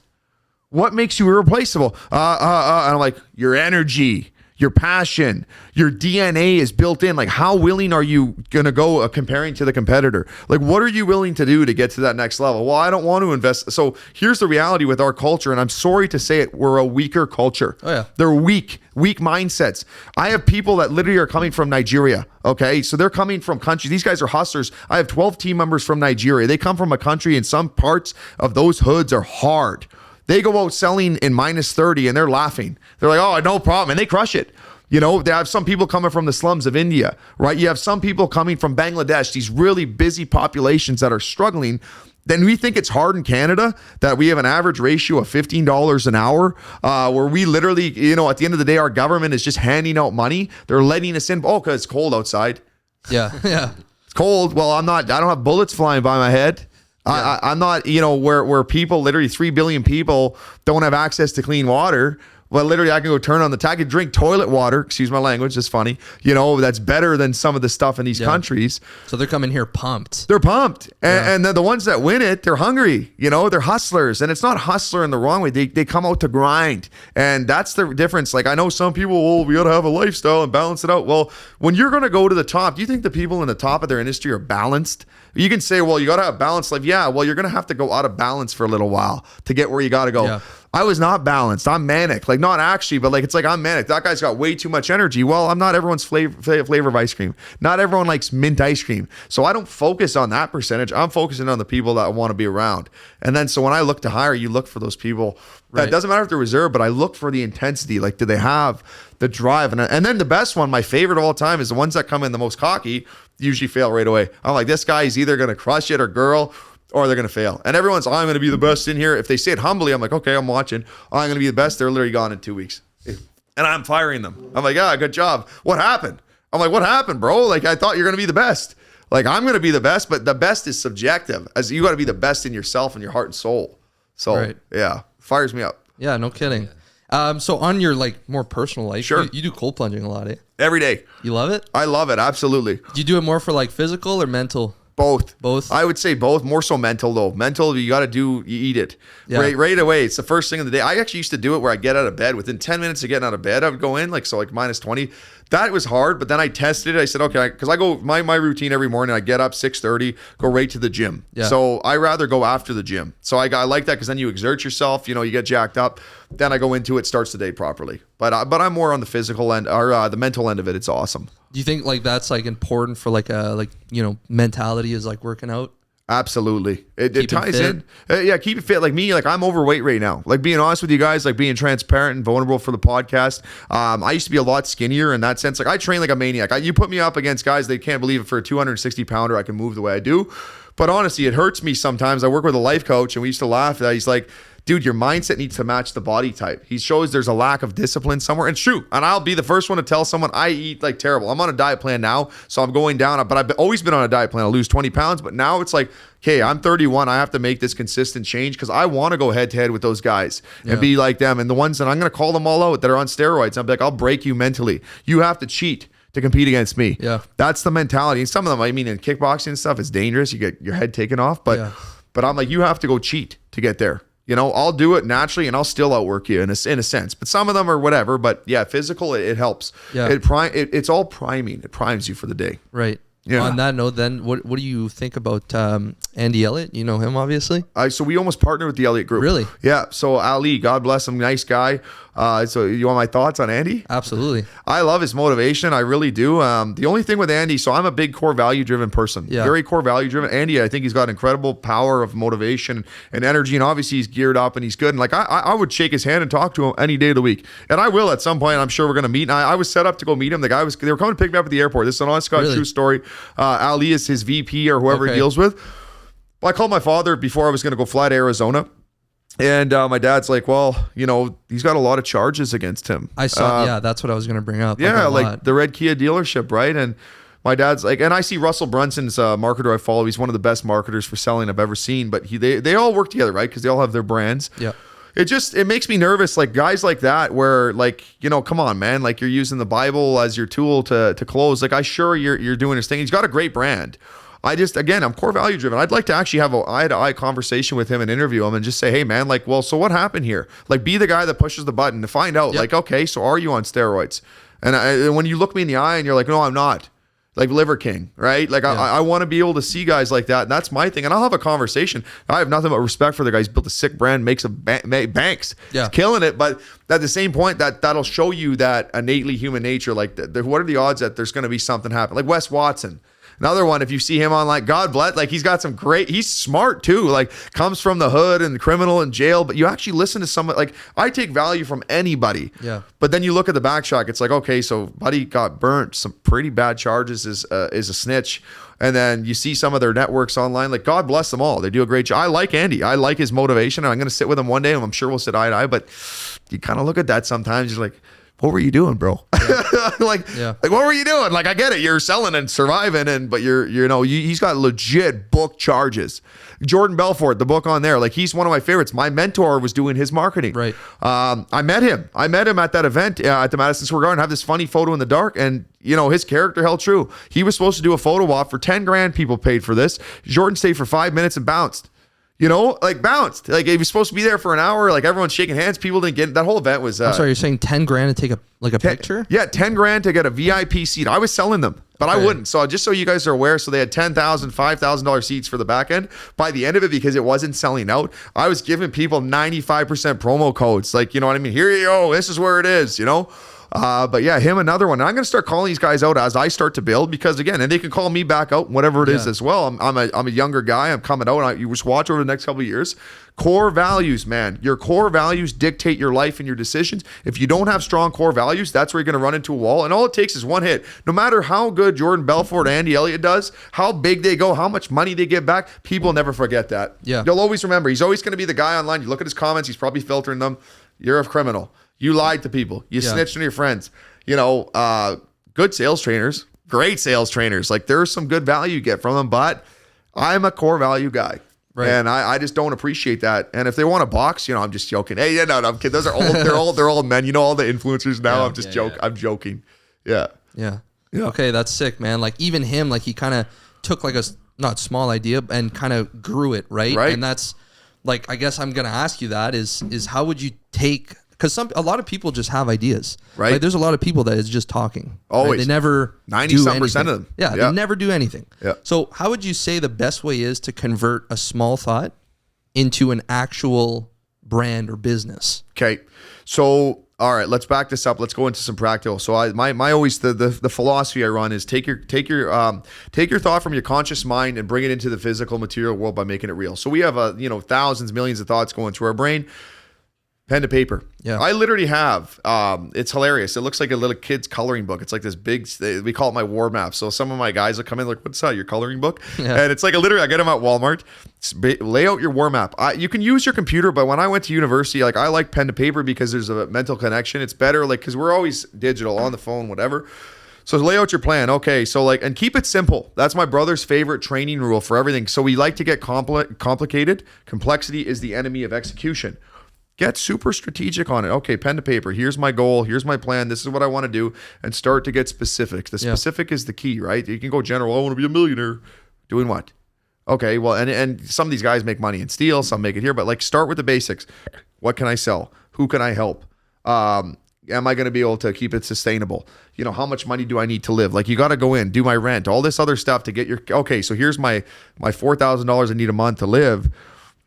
What makes you irreplaceable? And I'm like, your energy, your passion, your DNA is built in. Like, how willing are you going to go comparing to the competitor? Like, what are you willing to do to get to that next level? Well, I don't want to invest. So here's the reality with our culture. And I'm sorry to say it. We're a weaker culture. Oh, yeah. They're weak mindsets. I have people that literally are coming from Nigeria. Okay. So they're coming from countries. These guys are hustlers. I have 12 team members from Nigeria. They come from a country, and some parts of those hoods are hard. They go out selling in minus 30 and they're laughing. They're like, oh, no problem. And they crush it. You know, they have some people coming from the slums of India, right? You have some people coming from Bangladesh, these really busy populations that are struggling. Then we think it's hard in Canada that we have an average ratio of $15 an hour, where we literally, you know, at the end of the day, our government is just handing out money. They're letting us in. Oh, because it's cold outside. Yeah. Yeah. It's cold. Well, I don't have bullets flying by my head. Yeah. I'm not, you know, where people, literally 3 billion people don't have access to clean water. Well, literally, I can go turn on the tap. I can drink toilet water. Excuse my language. It's funny. You know, that's better than some of the stuff in these countries. So they're coming here pumped. They're pumped. And then the ones that win it, they're hungry. You know, they're hustlers. And it's not hustler in the wrong way. They come out to grind. And that's the difference. Like, I know some people, well, we got to have a lifestyle and balance it out. Well, when you're going to go to the top, do you think the people in the top of their industry are balanced? You can say, well, you got to have balanced life. Yeah, well, you're going to have to go out of balance for a little while to get where you got to go. Yeah. I was not balanced. I'm manic. Like, not actually, but like, it's like I'm manic. That guy's got way too much energy. Well, I'm not everyone's flavor of ice cream. Not everyone likes mint ice cream. So I don't focus on that percentage. I'm focusing on the people that I want to be around. And then, so when I look to hire, you look for those people. Right. It doesn't matter if they're reserved, but I look for the intensity. Like, do they have the drive? And then the best one, my favorite of all time, is the ones that come in the most cocky, usually fail right away. I'm like, this guy is either going to crush it, or girl, or they're going to fail. And everyone's, I'm going to be the best in here. If they say it humbly, I'm like, okay, I'm watching. I'm going to be the best. They're literally gone in 2 weeks. And I'm firing them. I'm like, yeah, good job. What happened? I'm like, what happened, bro? Like, I thought you're going to be the best. Like, I'm going to be the best, but the best is subjective. As you got to be the best in yourself and your heart and soul. So, yeah, fires me up. Yeah, no kidding. So on your like more personal life, sure, you do cold plunging a lot, eh? Every day. You love it? I love it. Absolutely. Do you do it more for like physical or mental? Both. I would say both. More so mental though. Mental, you got to you eat it right away. It's the first thing of the day. I actually used to do it where I get out of bed within 10 minutes of getting out of bed. I would go in like minus 20. That was hard, but then I tested it. I said, okay, because I go my routine every morning. I get up 6:30, go right to the gym. Yeah. So I rather go after the gym. So I like that because then you exert yourself. You know, you get jacked up. Then I go into it, starts the day properly. But I'm more on the physical end or the mental end of it. It's awesome. Do you think like that's like important for like mentality is like working out? Absolutely. It ties in. Yeah, keep it fit. Like me, like I'm overweight right now. Like being honest with you guys, like being transparent and vulnerable for the podcast. I used to be a lot skinnier in that sense. Like I train like a maniac. You put me up against guys, they can't believe it. For a 260 pounder, I can move the way I do. But honestly, it hurts me sometimes. I work with a life coach and we used to laugh at that. He's like, dude, your mindset needs to match the body type. He shows there's a lack of discipline somewhere. And it's true. And I'll be the first one to tell someone I eat like terrible. I'm on a diet plan now, so I'm going down. But I've always been on a diet plan. I lose 20 pounds. But now it's like, okay, I'm 31. I have to make this consistent change because I want to go head to head with those guys and be like them. And the ones that I'm going to call them all out that are on steroids, I'm like, I'll break you mentally. You have to cheat to compete against me. Yeah. That's the mentality. And some of them, I mean, in kickboxing and stuff, it's dangerous. You get your head taken off. But I'm like, you have to go cheat to get there. You know, I'll do it naturally and I'll still outwork you in a sense. But some of them are whatever. But yeah, physical, it helps. Yeah. It's all priming. It primes you for the day. Right. Yeah. On that note, then, what do you think about Andy Elliott? You know him, obviously. So we almost partnered with the Elliott Group. Really? Yeah. So Ali, God bless him, nice guy. So you want my thoughts on Andy? Absolutely. I love his motivation. I really do. The only thing with Andy, so I'm a big core value driven person. Yeah. Very core value driven. Andy, I think he's got incredible power of motivation and energy, and obviously he's geared up and he's good. And like I would shake his hand and talk to him any day of the week, and I will at some point. I'm sure we're gonna meet. And I was set up to go meet him. They were coming to pick me up at the airport. This is an honest God true story. Ali is his VP or whoever he deals with. Well, I called my father before I was going to go fly to Arizona. And my dad's like, well, he's got a lot of charges against him. I saw, that's what I was going to bring up. Yeah, like the Red Kia dealership, right? And my dad's like, and I see Russell Brunson's marketer I follow. He's one of the best marketers for selling I've ever seen. But they all work together, right? Because they all have their brands. Yeah. It makes me nervous, like guys like that, where like, come on, man, like you're using the Bible as your tool to close. Like, you're doing his thing. He's got a great brand. I'm core value driven. I'd like to actually have an eye-to-eye conversation with him and interview him and just say, hey man, like, well, so what happened here? Like, be the guy that pushes the button to find out, like, okay, so are you on steroids? And when you look me in the eye and you're like, no, I'm not. Like Liver King, right? Like I want to be able to see guys like that. And that's my thing. And I'll have a conversation. I have nothing but respect for the guy. He's built a sick brand, makes banks. Yeah. He's killing it. But at the same point, that'll show you that innately human nature. Like what are the odds that there's going to be something happen? Like Wes Watson. Another one, if you see him on, like, God bless, like he's got some he's smart too, like comes from the hood and criminal and jail, but you actually listen to someone, like I take value from anybody. Yeah. But then you look at the backtrack, it's like, okay, so buddy got burnt, some pretty bad charges, is a snitch. And then you see some of their networks online, like God bless them all. They do a great job. I like Andy. I like his motivation. I'm going to sit with him one day and I'm sure we'll sit eye to eye, but you kind of look at that sometimes, you're like, what were you doing, bro? Yeah. like what were you doing? Like, I get it. You're selling and surviving, but he's got legit book charges. Jordan Belfort, the book on there, like he's one of my favorites. My mentor was doing his marketing. Right. I met him at that event at the Madison Square Garden, have this funny photo in the dark, and his character held true. He was supposed to do a photo op for 10 grand. People paid for this. Jordan stayed for 5 minutes and bounced. Bounced. Like, if you're supposed to be there for an hour, like everyone's shaking hands, people didn't get it. That whole event was. I'm sorry, you're saying 10 grand to take a picture? Yeah, 10 grand to get a VIP seat. I was selling them, but I wouldn't. So just so you guys are aware, so they had $10,000, $5,000 seats for the back end. By the end of it, because it wasn't selling out, I was giving people 95% promo codes. Like, you know what I mean? Here you go. This is where it is, But yeah, him, another one. And I'm going to start calling these guys out as I start to build, because again, and they can call me back out, whatever it is as well. I'm a younger guy. I'm coming out. You just watch over the next couple of years. Core values, man. Your core values dictate your life and your decisions. If you don't have strong core values, that's where you're going to run into a wall. And all it takes is one hit. No matter how good Jordan Belfort, Andy Elliott does, how big they go, how much money they get back, people never forget that. Yeah. You'll always remember. He's always going to be the guy online. You look at his comments, he's probably filtering them. You're a criminal. You lied to people. You snitched on your friends. Good sales trainers, great sales trainers. Like, there's some good value you get from them, but I'm a core value guy. Right. And I just don't appreciate that. And if they want to box, I'm just joking. Hey, no, I'm kidding. Those are old. They're old men. All the influencers now. Yeah, I'm just joking. I'm joking. Yeah. Okay, that's sick, man. Like, even him, like, he kind of took like a not small idea and kind of grew it, right? And that's like, I guess I'm gonna ask you that is how would you take? Because a lot of people just have ideas, right? Like, there's a lot of people that is just talking. Always. Right? They never 90% of them. Yeah, they never do anything. Yeah. So how would you say the best way is to convert a small thought into an actual brand or business? Okay. So, all right, let's back this up. Let's go into some practical. So my always the philosophy I run is take your thought from your conscious mind and bring it into the physical material world by making it real. So we have thousands, millions of thoughts going through our brain. Pen to paper. Yeah. I literally have, it's hilarious. It looks like a little kid's coloring book. It's like this big, we call it my war map. So some of my guys will come in like, what's that, your coloring book? Yeah. And it's like literally, I get them at Walmart, lay out your war map. You can use your computer, but when I went to university, like I like pen to paper because there's a mental connection. It's better, like, because we're always digital on the phone, whatever. So lay out your plan. Okay. So and keep it simple. That's my brother's favorite training rule for everything. So we like to get complicated. Complexity is the enemy of execution. Get super strategic on it. Okay, pen to paper. Here's my goal. Here's my plan. This is what I want to do. And start to get specific. The specific is the key, right? You can go general. I want to be a millionaire. Doing what? Okay, well, and some of these guys make money in steel. Some make it here. But like, start with the basics. What can I sell? Who can I help? Am I going to be able to keep it sustainable? How much money do I need to live? Like, you got to go in, do my rent, all this other stuff to get your, okay, so here's my $4,000 I need a month to live.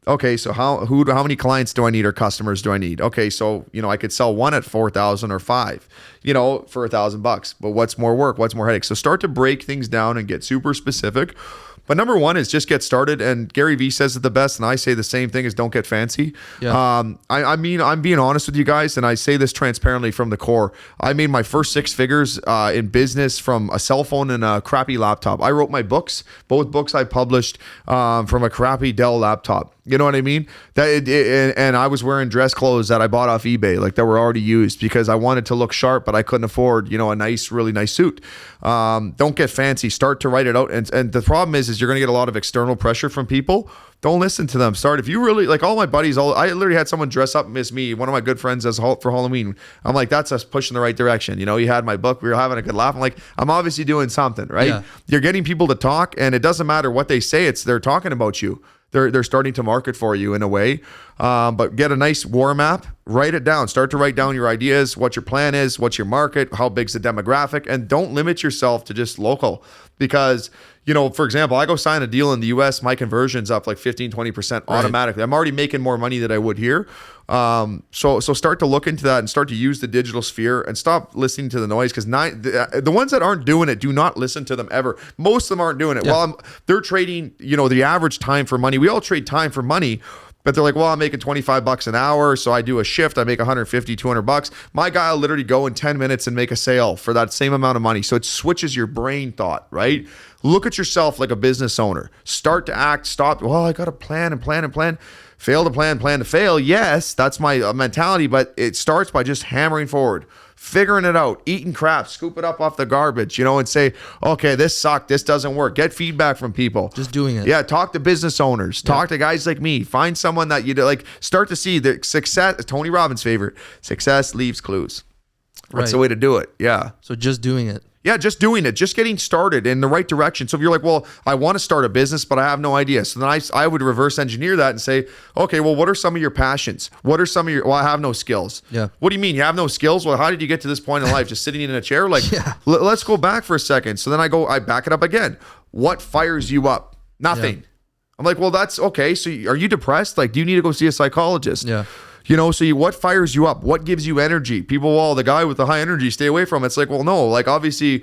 Okay, so how many clients do I need or customers do I need? Okay, so I could sell one at 4,000 or 5, for $1,000. But what's more work? What's more headache? So start to break things down and get super specific. But number one is just get started. And Gary Vee says it the best, and I say the same thing: is don't get fancy. Yeah. I mean, I'm being honest with you guys, and I say this transparently from the core. I made my first 6 figures in business from a cell phone and a crappy laptop. I wrote my books, both books I published from a crappy Dell laptop. You know what I mean? And I was wearing dress clothes that I bought off eBay, like that were already used, because I wanted to look sharp, but I couldn't afford, a really nice suit. Don't get fancy. Start to write it out. And the problem is you're going to get a lot of external pressure from people. Don't listen to them. If you really like, all my buddies, I literally had someone dress up as me. One of my good friends for Halloween. I'm like, that's us pushing the right direction. He had my book. We were having a good laugh. I'm like, I'm obviously doing something, right? Yeah. You're getting people to talk, and it doesn't matter what they say. They're talking about you. They're starting to market for you in a way. But get a nice war map, write it down. Start to write down your ideas, what your plan is, what's your market, how big's the demographic, and don't limit yourself to just local. Because, for example, I go sign a deal in the US, my conversion's up like 15-20% automatically. I'm already making more money than I would here. So start to look into that and start to use the digital sphere and stop listening to the noise, because the ones that aren't doing it, do not listen to them ever. Most of them aren't doing it. Yeah. Well, they're trading, the average time for money. We all trade time for money. But they're like, well, I'm making $25 an hour, so I do a shift. I make $150, $200. My guy will literally go in 10 minutes and make a sale for that same amount of money. So it switches your brain thought, right? Look at yourself like a business owner. Start to act. Stop. Well, I got to plan and plan and plan. Fail to plan to fail. Yes, that's my mentality, but it starts by just hammering forward, figuring it out, eating crap, scoop it up off the garbage, and say, okay, this sucked. This doesn't work. Get feedback from people. Just doing it. Yeah. Talk to business owners. Talk to guys like me. Find someone that you like. Start to see the success. Tony Robbins' favorite: success leaves clues. What's the way to do it? Yeah. So just doing it. Yeah, just doing it, just getting started in the right direction. So if you're like, well, I want to start a business, but I have no idea. So then I would reverse engineer that and say, okay, well, what are some of your passions? What are some of your, well, I have no skills. Yeah. What do you mean you have no skills? Well, how did you get to this point in life? Just sitting in a chair? Like, let's go back for a second. So then I back it up again. What fires you up? Nothing. Yeah. I'm like, well, that's okay. So are you depressed? Like, do you need to go see a psychologist? Yeah. What fires you up? What gives you energy? People, well, the guy with the high energy, stay away from it. It's like, well, no, like obviously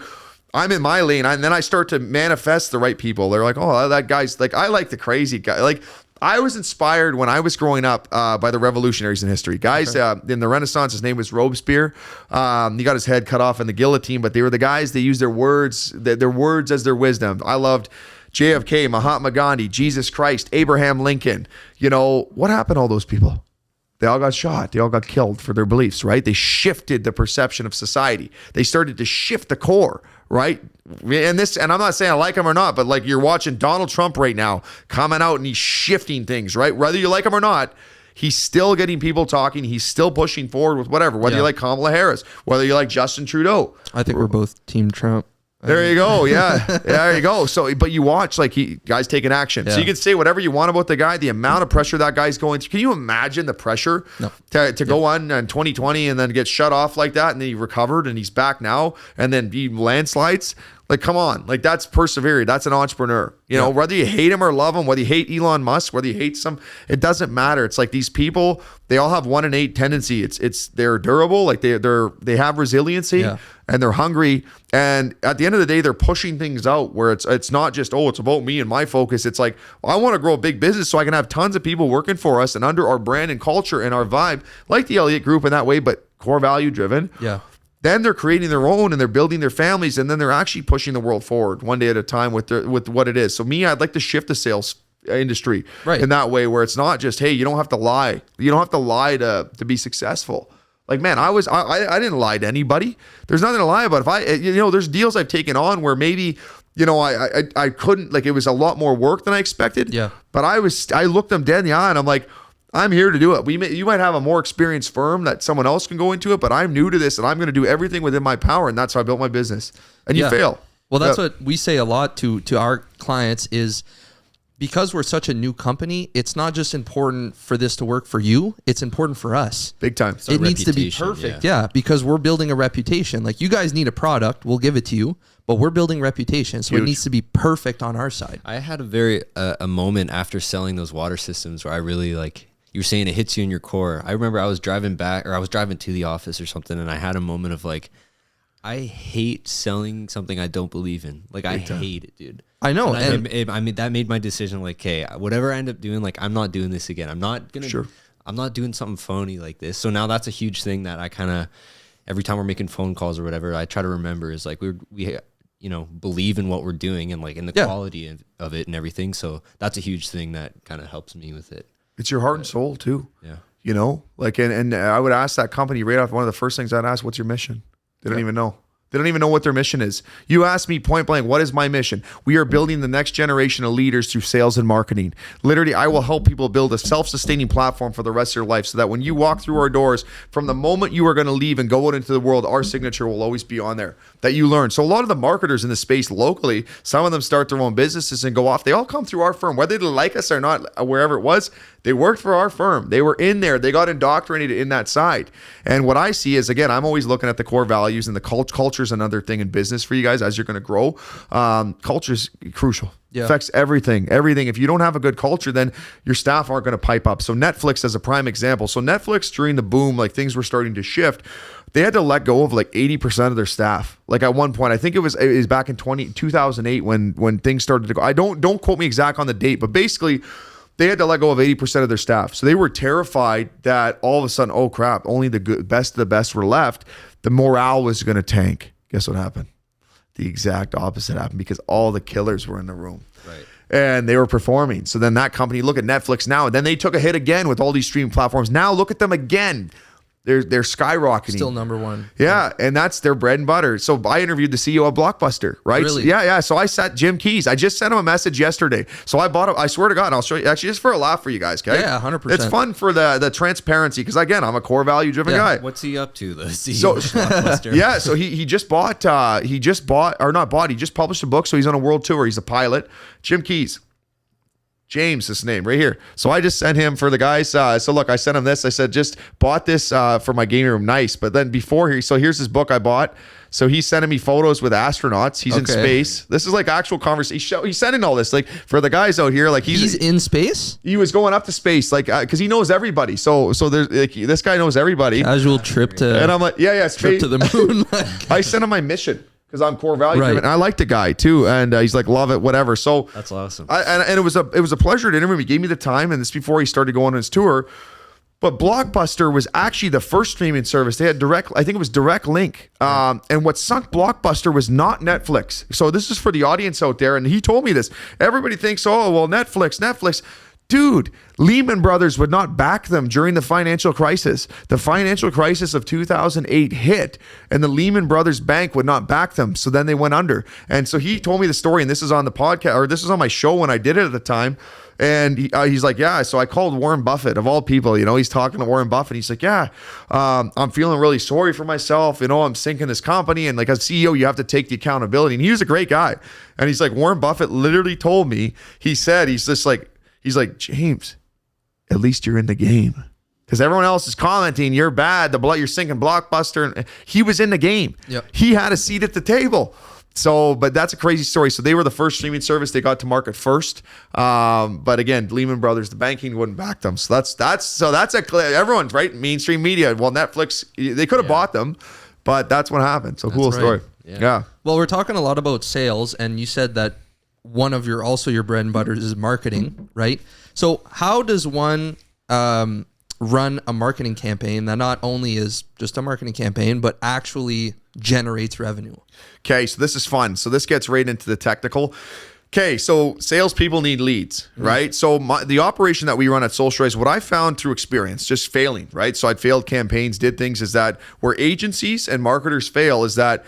I'm in my lane. And then I start to manifest the right people. They're like, oh, that guy's like, I like the crazy guy. Like I was inspired when I was growing up by the revolutionaries in history. Guys in the Renaissance, his name was Robespierre. He got his head cut off in the guillotine, but they were the guys, they used their words as their wisdom. I loved JFK, Mahatma Gandhi, Jesus Christ, Abraham Lincoln. What happened to all those people? They all got shot. They all got killed for their beliefs, right? They shifted the perception of society. They started to shift the core, right? And I'm not saying I like him or not, but like you're watching Donald Trump right now coming out and he's shifting things, right? Whether you like him or not, he's still getting people talking. He's still pushing forward with whatever, whether you like Kamala Harris, whether you like Justin Trudeau. I think we're both Team Trump. There you go. Yeah. There you go. So, but you watch like guys taking action. Yeah. So you can say whatever you want about the guy, the amount of pressure that guy's going through. Can you imagine the pressure to go on in 2020 and then get shut off like that? And then he recovered and he's back now and then he landslides. Like, come on. Like that's persevering. That's an entrepreneur. Whether you hate him or love him, whether you hate Elon Musk, whether you hate it doesn't matter. It's like these people, they all have 1 innate tendency. They're durable. Like they have resiliency and they're hungry. And at the end of the day, they're pushing things out where it's not just, it's about me and my focus. It's like, I want to grow a big business so I can have tons of people working for us and under our brand and culture and our vibe, like the Elliott Group in that way, but core value driven. Yeah. Then they're creating their own and they're building their families, and then they're actually pushing the world forward one day at a time with what it is. So I'd like to shift the sales industry in that way where it's not just, hey, you don't have to lie. You don't have to lie to be successful. Like, man, I didn't lie to anybody. There's nothing to lie about. There's deals I've taken on where maybe, I couldn't, like, it was a lot more work than I expected. Yeah. But I looked them dead in the eye and I'm like, I'm here to do it. You might have a more experienced firm that someone else can go into it, but I'm new to this and I'm going to do everything within my power. And that's how I built my business. And you fail. Well, that's what we say a lot to our clients is because we're such a new company, it's not just important for this to work for you. It's important for us. Big time. It needs to be perfect. Yeah. Because we're building a reputation. Like you guys need a product. We'll give it to you, but we're building reputation. So it needs to be perfect on our side. I had a moment after selling those water systems where I really you were saying it hits you in your core. I remember I was driving to the office or something, and I had a moment of like, I hate selling something I don't believe in. Like, I hate it, dude. I know. I mean, that made my decision like, hey, whatever I end up doing, like, I'm not doing this again. I'm not doing something phony like this. So now that's a huge thing that I kind of, every time we're making phone calls or whatever, I try to remember is like, we believe in what we're doing and like in the quality of it and everything. So that's a huge thing that kind of helps me with it. It's your heart and soul too. Yeah. You know, like, and I would ask that company right off, one of the first things I'd ask, what's your mission? They don't even know. They don't even know what their mission is. You ask me point blank, what is my mission? We are building the next generation of leaders through sales and marketing. Literally, I will help people build a self-sustaining platform for the rest of their life so that when you walk through our doors, from the moment you are going to leave and go out into the world, our signature will always be on there that you learn. So a lot of the marketers in the space locally, some of them start their own businesses and go off. They all come through our firm, whether they like us or not, wherever it was. They worked for our firm. They were in there. They got indoctrinated in that side. And what I see is, again, I'm always looking at the core values, and the culture is another thing in business for you guys as you're going to grow. Culture is crucial. Yeah. Affects everything. If you don't have a good culture, then your staff aren't going to pipe up. So Netflix as a prime example. So Netflix, during the boom, like things were starting to shift, they had to let go of like 80% of their staff. Like at one point, I think it was back in 2008 when things started to go. I don't quote me exact on the date, but basically they had to let go of 80% of their staff. So they were terrified that all of a sudden, oh crap, only the best of the best were left. The morale was going to tank. Guess what happened? The exact opposite happened, because all the killers were in the room. Right. And they were performing. So then that company, look at Netflix now, and then they took a hit again with all these streaming platforms. Now look at them again. They're skyrocketing. Still number one. Yeah, and that's their bread and butter. So I interviewed the CEO of Blockbuster, right? Really? Yeah. So I sat Jim Keys. I just sent him a message yesterday. So I bought it. I swear to God, I'll show you. Actually, just for a laugh for you guys, okay? Yeah, 100%. It's fun for the transparency, because again, I'm a core value driven guy. What's he up to? The CEO of Blockbuster. Yeah, so he just published a book. So he's on a world tour. He's a pilot. Jim Keys. James, his name right here. So I just sent him for the guys. So look, I sent him this. I said, just bought this for my gaming room. Nice. But then so here's his book I bought. So he's sending me photos with astronauts. He's in space. This is like actual conversation. He's sending all this like for the guys out here. Like he's in space. He was going up to space, like because he knows everybody. So there's like, this guy knows everybody. Casual trip to. And I'm like, yeah, trip to the moon. I sent him my mission, because I'm core value driven. And I like the guy too, and he's like, love it, whatever. So that's awesome. And it was a pleasure to interview him. He gave me the time, and this before he started going on his tour. But Blockbuster was actually the first streaming service. They had direct link. And what sunk Blockbuster was not Netflix. So this is for the audience out there, and he told me this. Everybody thinks, oh well, Netflix. Dude, Lehman Brothers would not back them during the financial crisis. The financial crisis of 2008 hit, and the Lehman Brothers bank would not back them. So then they went under. And so he told me the story, and this is on the podcast, or this is on my show when I did it at the time. And he's like, yeah. So I called Warren Buffett, of all people. He's talking to Warren Buffett. He's like, yeah, I'm feeling really sorry for myself. I'm sinking this company. And like as CEO, you have to take the accountability. And he was a great guy. And he's like, Warren Buffett literally told me, he's like, James, at least you're in the game. Because everyone else is commenting, you're bad, you're sinking Blockbuster. And he was in the game. Yep. He had a seat at the table. So, but that's a crazy story. So they were the first streaming service. They got to market first. But again, Lehman Brothers, the banking wouldn't back them. So everyone's right. Mainstream media. Well, Netflix, they could have bought them, but that's what happened. So cool story. Yeah. Well, we're talking a lot about sales, and you said that one of your bread and butter is marketing, right? So how does one run a marketing campaign that not only is just a marketing campaign, but actually generates revenue? Okay, so this is fun. So this gets right into the technical. Okay, so salespeople need leads, right? So the operation that we run at Socialize, what I found through experience, just failing, right? So I'd failed campaigns, did things, is that where agencies and marketers fail is that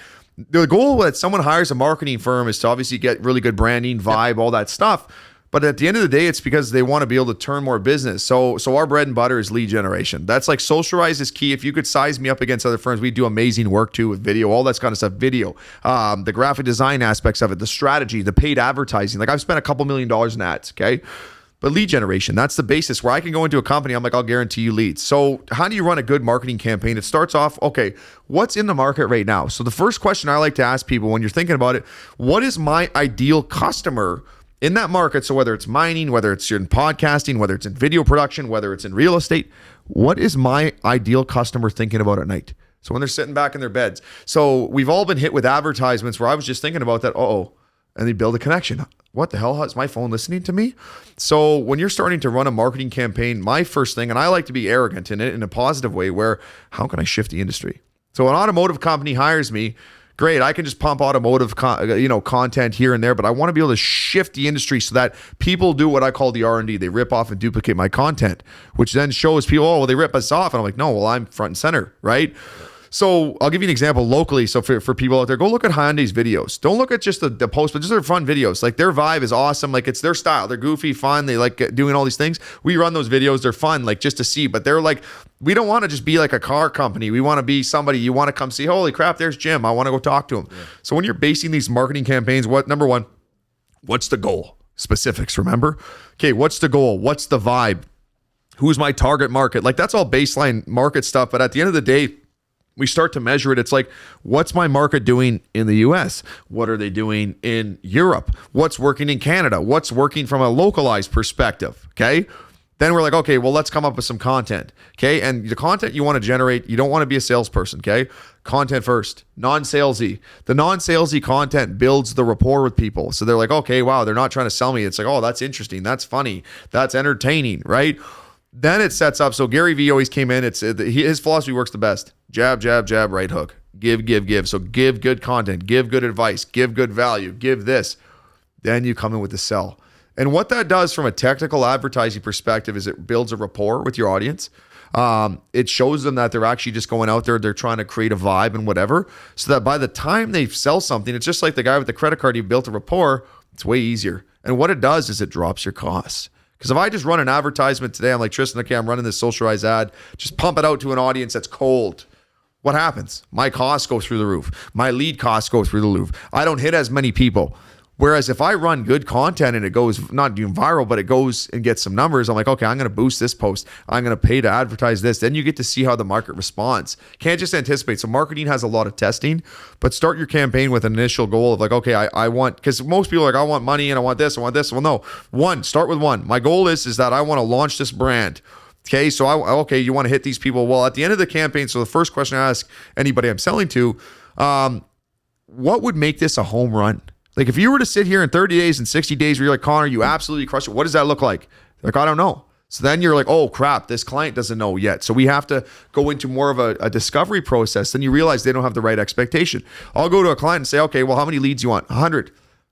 the goal that someone hires a marketing firm is to obviously get really good branding, vibe, all that stuff. But at the end of the day, it's because they want to be able to turn more business. So our bread and butter is lead generation. That's like Socialize is key. If you could size me up against other firms, we do amazing work too with video, all that kind of stuff, video, the graphic design aspects of it, the strategy, the paid advertising. Like I've spent $2 million in ads, okay? But lead generation, that's the basis where I can go into a company, I'm like, I'll guarantee you leads. So how do you run a good marketing campaign? It starts off, okay, what's in the market right now? So the first question I like to ask people when you're thinking about it, what is my ideal customer in that market? So whether it's mining, whether it's in podcasting, whether it's in video production, whether it's in real estate, what is my ideal customer thinking about at night? So when they're sitting back in their beds. So we've all been hit with advertisements where I was just thinking about that. And they build a connection. What the hell is my phone listening to me? So when you're starting to run a marketing campaign, my first thing, and I like to be arrogant in it in a positive way, where how can I shift the industry? So an automotive company hires me. Great, I can just pump automotive content here and there, but I want to be able to shift the industry so that people do what I call the R&D. They rip off and duplicate my content, which then shows people, they rip us off. And I'm like, no, well, I'm front and center, right? So I'll give you an example locally. So for people out there, go look at Hyundai's videos. Don't look at just the post, but just their fun videos. Like their vibe is awesome. Like it's their style. They're goofy, fun. They like doing all these things. We run those videos. They're fun, like just to see. But they're like, we don't want to just be like a car company. We want to be somebody you want to come see. Holy crap, there's Jim. I want to go talk to him. Yeah. So when you're basing these marketing campaigns, number one, what's the goal? Specifics, remember? Okay, what's the goal? What's the vibe? Who's my target market? Like that's all baseline market stuff. But at the end of the day, we start to measure it. It's like, what's my market doing in the US? What are they doing in Europe? What's working in Canada? What's working from a localized perspective? Okay. Then we're like, okay, well, let's come up with some content. Okay. And the content you want to generate, you don't want to be a salesperson. Okay. Content first, non-salesy. The non-salesy content builds the rapport with people. So they're like, okay, wow, they're not trying to sell me. It's like, oh, that's interesting. That's funny. That's entertaining. Right. Then it sets up. So Gary Vee always came in. His philosophy works the best. Jab, jab, jab, right hook. Give, give, give. So give good content, give good advice, give good value, give this. Then you come in with the sell. And what that does from a technical advertising perspective is it builds a rapport with your audience. It shows them that they're actually just going out there. They're trying to create a vibe and whatever. So that by the time they sell something, it's just like the guy with the credit card. You built a rapport. It's way easier. And what it does is it drops your costs. Because if I just run an advertisement today, I'm like, Tristan, okay, I'm running this socialized ad. Just pump it out to an audience that's cold. What happens? My costs go through the roof. My lead costs go through the roof. I don't hit as many people. Whereas if I run good content and it goes not doing viral, but it goes and gets some numbers, I'm like, okay, I'm going to boost this post. I'm going to pay to advertise this. Then you get to see how the market responds. Can't just anticipate. So marketing has a lot of testing, but start your campaign with an initial goal of like, okay, I want, because most people are like, I want money and I want this, I want this. Well, no, start with one. My goal is that I want to launch this brand. Okay, so you want to hit these people. Well, at the end of the campaign, so the first question I ask anybody I'm selling to, what would make this a home run? Like if you were to sit here in 30 days and 60 days where you're like, Connor, you absolutely crushed it. What does that look like? Like, I don't know. So then you're like, oh crap, this client doesn't know yet. So we have to go into more of a discovery process. Then you realize they don't have the right expectation. I'll go to a client and say, okay, well, how many leads you want? 100.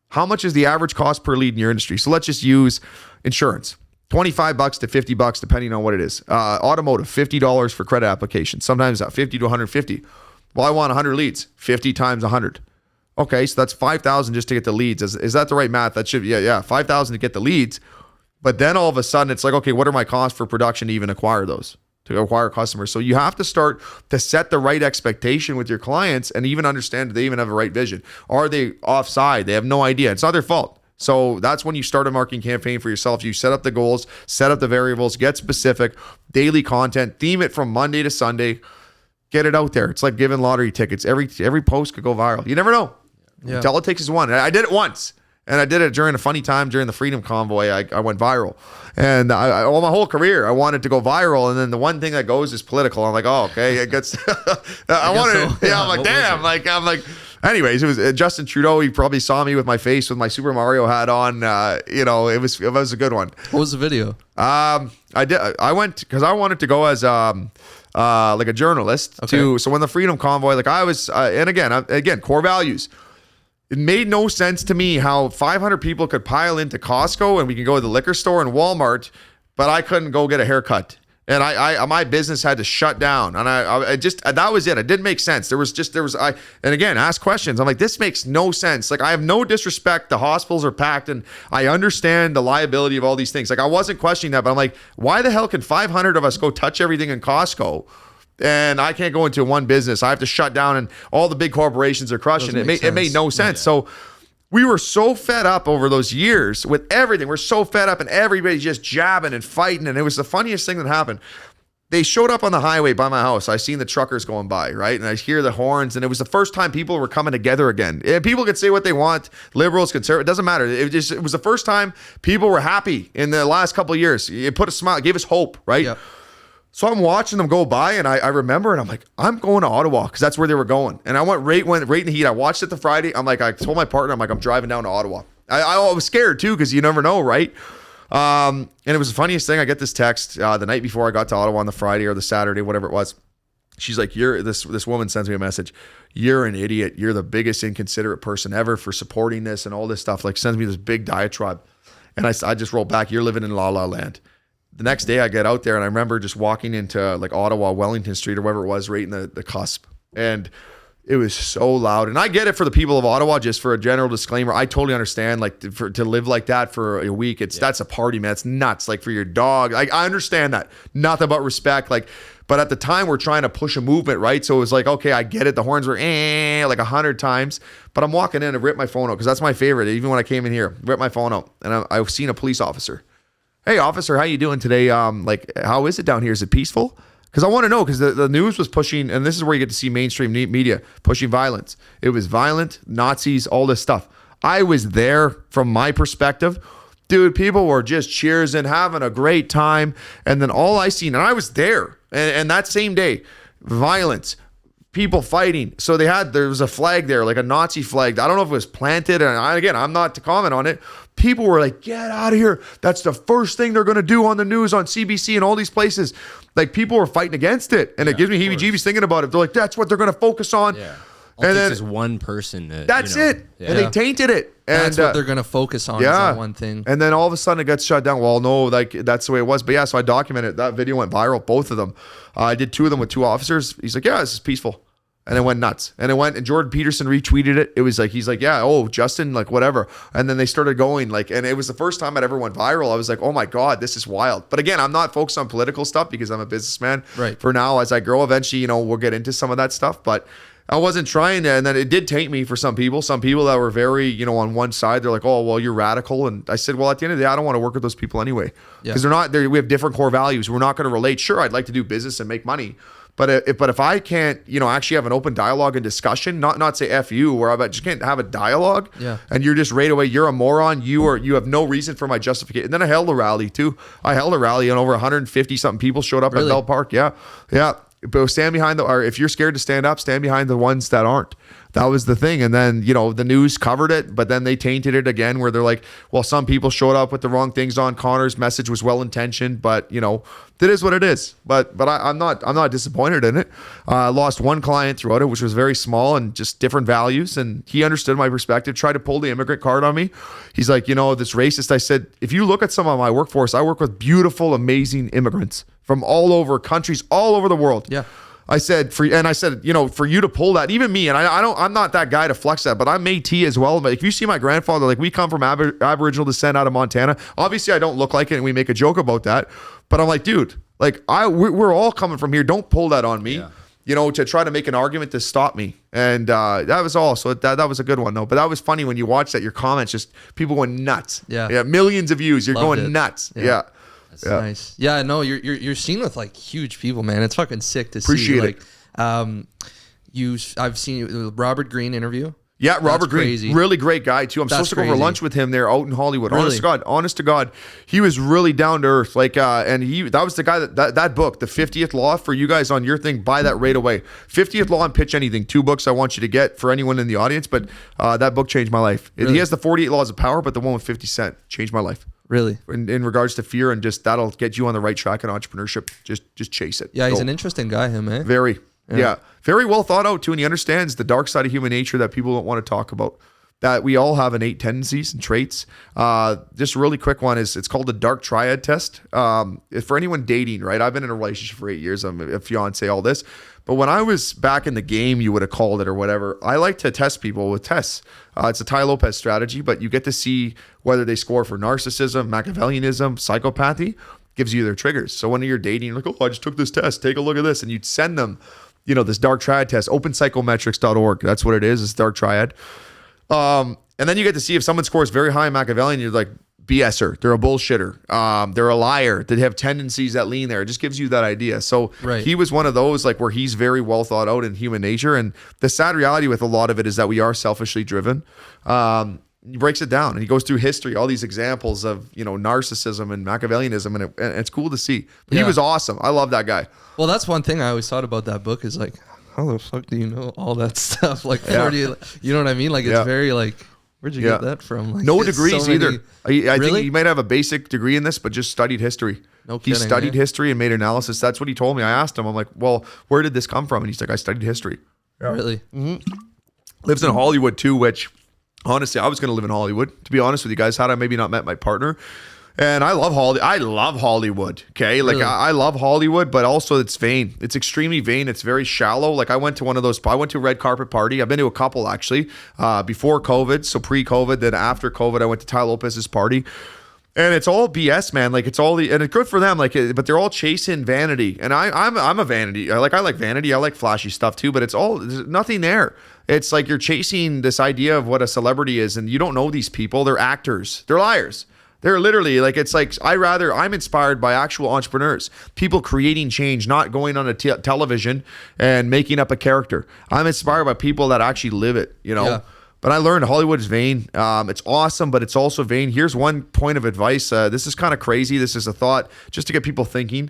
How much is the average cost per lead in your industry? So let's just use insurance. $25 to $50, depending on what it is. Automotive, $50 for credit application. Sometimes 50 to 150. Well, I want 100 leads. 50 times 100. Okay, so that's 5,000 just to get the leads. Is that the right math? That should, yeah, 5,000 to get the leads. But then all of a sudden it's like, okay, what are my costs for production to even acquire those, to acquire customers? So you have to start to set the right expectation with your clients and even understand, do they even have a right vision? Are they offside? They have no idea. It's not their fault. So that's when you start a marketing campaign for yourself. You set up the goals, set up the variables, get specific, daily content, theme it from Monday to Sunday, get it out there. It's like giving lottery tickets. Every post could go viral. You never know. Yeah. All it takes is one. I did it once, and I did it during a funny time during the Freedom Convoy. I went viral, and my whole career I wanted to go viral, and then the one thing that goes is political. I'm like, oh, okay, it gets. I'm like, damn, I'm like. Anyways, it was Justin Trudeau. He probably saw me with my face with my Super Mario hat on. It was a good one. What was the video? I went because I wanted to go as like a journalist too. So when the Freedom Convoy, like I was, and again, core values. It made no sense to me how 500 people could pile into Costco and we can go to the liquor store and Walmart, but I couldn't go get a haircut. And my business had to shut down. And I just, that was it. It didn't make sense. And again, ask questions. I'm like, this makes no sense. Like, I have no disrespect. The hospitals are packed and I understand the liability of all these things. Like, I wasn't questioning that, but I'm like, why the hell can 500 of us go touch everything in Costco? And I can't go into one business. I have to shut down and all the big corporations are crushing it. It made no sense. Yeah. So we were so fed up over those years with everything. We're so fed up and everybody's just jabbing and fighting. And it was the funniest thing that happened. They showed up on the highway by my house. I seen the truckers going by, right? And I hear the horns. And it was the first time people were coming together again. People could say what they want. Liberals, conservatives, it doesn't matter. It was the first time people were happy in the last couple of years. It put a smile, it gave us hope, right? Yep. So I'm watching them go by, and I remember, and I'm like, I'm going to Ottawa because that's where they were going. And I went right in the heat. I watched it the Friday. I'm like, I told my partner, I'm like, I'm driving down to Ottawa. I was scared too because you never know, right? And it was the funniest thing. I get this text the night before I got to Ottawa on the Friday or the Saturday, whatever it was. She's like, this woman sends me a message. You're an idiot. You're the biggest inconsiderate person ever for supporting this and all this stuff. Like, sends me this big diatribe. And I just wrote back, you're living in La La Land. The next day I get out there, and I remember just walking into like Ottawa, Wellington Street or wherever it was, right in the cusp. And it was so loud. And I get it for the people of Ottawa, just for a general disclaimer. I totally understand, like, to live like that for a week, that's a party, man. It's nuts. Like, for your dog. Like, I understand that. Nothing but respect. Like, but at the time we're trying to push a movement, right? So it was like, okay, I get it. The horns were like 100 times, but I'm walking in and rip my phone out because that's my favorite. Even when I came in here, rip my phone out, and I've seen a police officer. Hey, officer, how you doing today? Like, how is it down here? Is it peaceful? Because I want to know, because the news was pushing, and this is where you get to see mainstream media pushing violence. It was violent, Nazis, all this stuff. I was there from my perspective. Dude, people were just cheersing, having a great time. And then all I seen, and I was there, and that same day, violence, people fighting. So there was a flag there, like a Nazi flag. I don't know if it was planted. And again, I'm not to comment on it. People were like, get out of here. That's the first thing they're going to do on the news, on CBC and all these places. Like, people were fighting against it. And it gives me heebie-jeebies thinking about it. They're like, that's what they're going to focus on. Yeah. And then is one person. That's it. Yeah. And they tainted it. And that's what they're going to focus on, is that one thing. And then all of a sudden it gets shut down. Well, no, like, that's the way it was. But yeah, so I documented it. That video went viral, both of them. I did 2 of them with 2 officers. He's like, yeah, this is peaceful. And it went nuts. And Jordan Peterson retweeted it. It was like, he's like, yeah, oh, Justin, like, whatever. And then they started going, like, and it was the first time it ever went viral. I was like, oh my God, this is wild. But again, I'm not focused on political stuff because I'm a businessman. Right. For now, as I grow, eventually, we'll get into some of that stuff. But I wasn't trying to, and then it did taint me for some people. Some people that were very, on one side, they're like, oh, well, you're radical. And I said, well, at the end of the day, I don't want to work with those people anyway. Because we have different core values. We're not going to relate. Sure, I'd like to do business and make money. But if I can't, actually have an open dialogue and discussion, not say F you, where I just can't have a dialogue, and you're just right away, you're a moron, you have no reason for my justification. And then I held a rally too. I held a rally and over 150 something people showed up at Bell Park. Yeah. But stand behind or if you're scared to stand up, stand behind the ones that aren't. That was the thing. And then, the news covered it, but then they tainted it again where they're like, well, some people showed up with the wrong things on. Connor's message was well-intentioned, but that is what it is. But I'm not disappointed in it. I lost one client throughout it, which was very small and just different values. And he understood my perspective, tried to pull the immigrant card on me. He's like, this racist. I said, if you look at some of my workforce, I work with beautiful, amazing immigrants from all over countries, all over the world. Yeah. I said, for you to pull that, even me, and I'm not that guy to flex that, but I'm Métis as well. But if you see my grandfather, like, we come from Aboriginal descent out of Montana. Obviously, I don't look like it, and we make a joke about that. But I'm like, dude, like, we're all coming from here. Don't pull that on me, to try to make an argument to stop me. And that was all. So that was a good one, though. But that was funny when you watch that. Your comments, just people going nuts. Yeah, millions of views. You're Loved going it. Nuts. Yeah. That's nice. Yeah, no, you're seen with like huge people, man. It's fucking sick to Appreciate see. it. I've seen the Robert Greene interview. Yeah, Robert Greene, crazy. really great guy too. I'm supposed to go for lunch with him there out in Hollywood. Really? Honest to God, he was really down to earth. Like, and that was the guy that book, The 50th Law, for you guys on your thing. Buy that right away. 50th Law and Pitch Anything. 2 books I want you to get for anyone in the audience. But that book changed my life. Really? He has the 48 Laws of Power, but the one with 50 Cent changed my life. Really? In regards to fear, and just that'll get you on the right track in entrepreneurship. Just chase it. Yeah, he's an interesting guy, him, eh? Very. Yeah. Very well thought out too, and he understands the dark side of human nature that people don't want to talk about. That we all have innate tendencies and traits. Just a really quick one it's called the dark triad test. For anyone dating, right? I've been in a relationship for 8 years. I'm a fiance, all this. But when I was back in the game, you would have called it or whatever. I like to test people with tests. It's a Tai Lopez strategy, but you get to see whether they score for narcissism, Machiavellianism, psychopathy. Gives you their triggers. So when you're dating, you're like, oh, I just took this test. Take a look at this. And you'd send them, this dark triad test, openpsychometrics.org. That's what it is. It's dark triad. And then you get to see if someone scores very high in Machiavellian, you're like, BSer. They're a bullshitter. They're a liar. They have tendencies that lean there. It just gives you that idea. So He was one of those, like, where he's very well thought out in human nature. And the sad reality with a lot of it is that we are selfishly driven. He breaks it down and he goes through history, all these examples of, narcissism and Machiavellianism. And it's cool to see. But he was awesome. I love that guy. Well, that's one thing I always thought about that book is like, how the fuck do you know all that stuff? Like, 40, you know what I mean? Like, it's very like, where'd you get that from? Like, no degrees either. I Really? think he might have a basic degree in this, but just studied history. No kidding, he studied history and made analysis. That's what he told me. I asked him, I'm like, well, where did this come from? And he's like, I studied history. Really? Lives in Hollywood too, which honestly, I was going to live in Hollywood, to be honest with you guys, had I maybe not met my partner. And I love Hollywood. Okay. Like, really? I love Hollywood, but also it's vain. It's extremely vain. It's very shallow. Like, I went to a red carpet party. I've been to a couple actually, before COVID. So pre-COVID, then after COVID, I went to Ty Lopez's party. And it's all BS, man. Like, it's and it's good for them. Like, but they're all chasing vanity. And I'm a vanity. I like vanity. I like flashy stuff too. But there's nothing there. It's like you're chasing this idea of what a celebrity is, and you don't know these people. They're actors. They're liars. They're literally like, it's like, I'm inspired by actual entrepreneurs, people creating change, not going on a television and making up a character. I'm inspired by people that actually live it, Yeah. But I learned Hollywood is vain. It's awesome, but it's also vain. Here's one point of advice. This is kind of crazy. This is a thought just to get people thinking.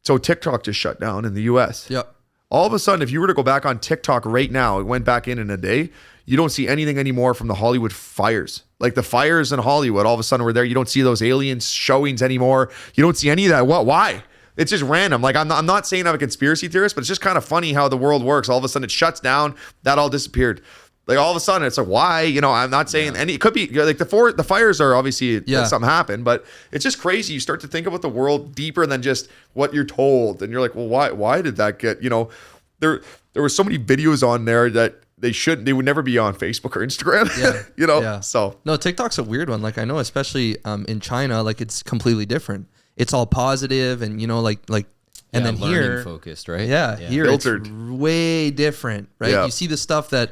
So TikTok just shut down in the US. Yep. All of a sudden, if you were to go back on TikTok right now, it went back in a day, you don't see anything anymore from the Hollywood fires. Like the fires in Hollywood, all of a sudden we're there. You don't see those alien showings anymore. You don't see any of that. What? Why? It's just random. Like, I'm not saying I'm a conspiracy theorist, but it's just kind of funny how the world works. All of a sudden it shuts down. That all disappeared. Like, all of a sudden it's like, why? I'm not saying any. It could be like the fires are obviously something happened, but it's just crazy. You start to think about the world deeper than just what you're told, and you're like, well, why did that get? There were so many videos on there that they would never be on Facebook or Instagram. Yeah. So no, TikTok's a weird one. Like, I know, especially in China, like, it's completely different. It's all positive and and then here focused, right? Yeah. Here filtered. It's way different, right? Yeah. You see the stuff that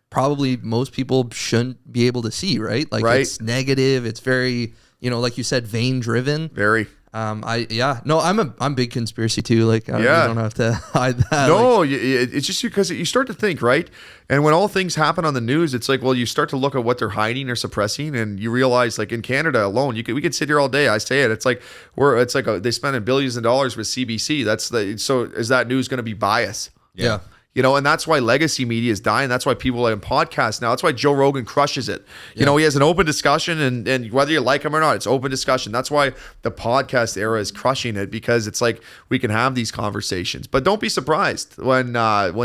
probably most people shouldn't be able to see, right? Like, it's negative. It's very, like you said, vain driven. Very. I'm big conspiracy too. Like, you don't have to hide that. No, it's just because you start to think, right? And when all things happen on the news, it's like, well, you start to look at what they're hiding or suppressing, and you realize, like, in Canada alone, we could sit here all day. I say it. It's like they spend billions of dollars with CBC. So is that news going to be biased? Yeah. And that's why legacy media is dying. That's why people like podcasts now. That's why Joe Rogan crushes it. He has an open discussion, and whether you like him or not, it's open discussion. That's why the podcast era is crushing it, because it's like we can have these conversations. But don't be surprised when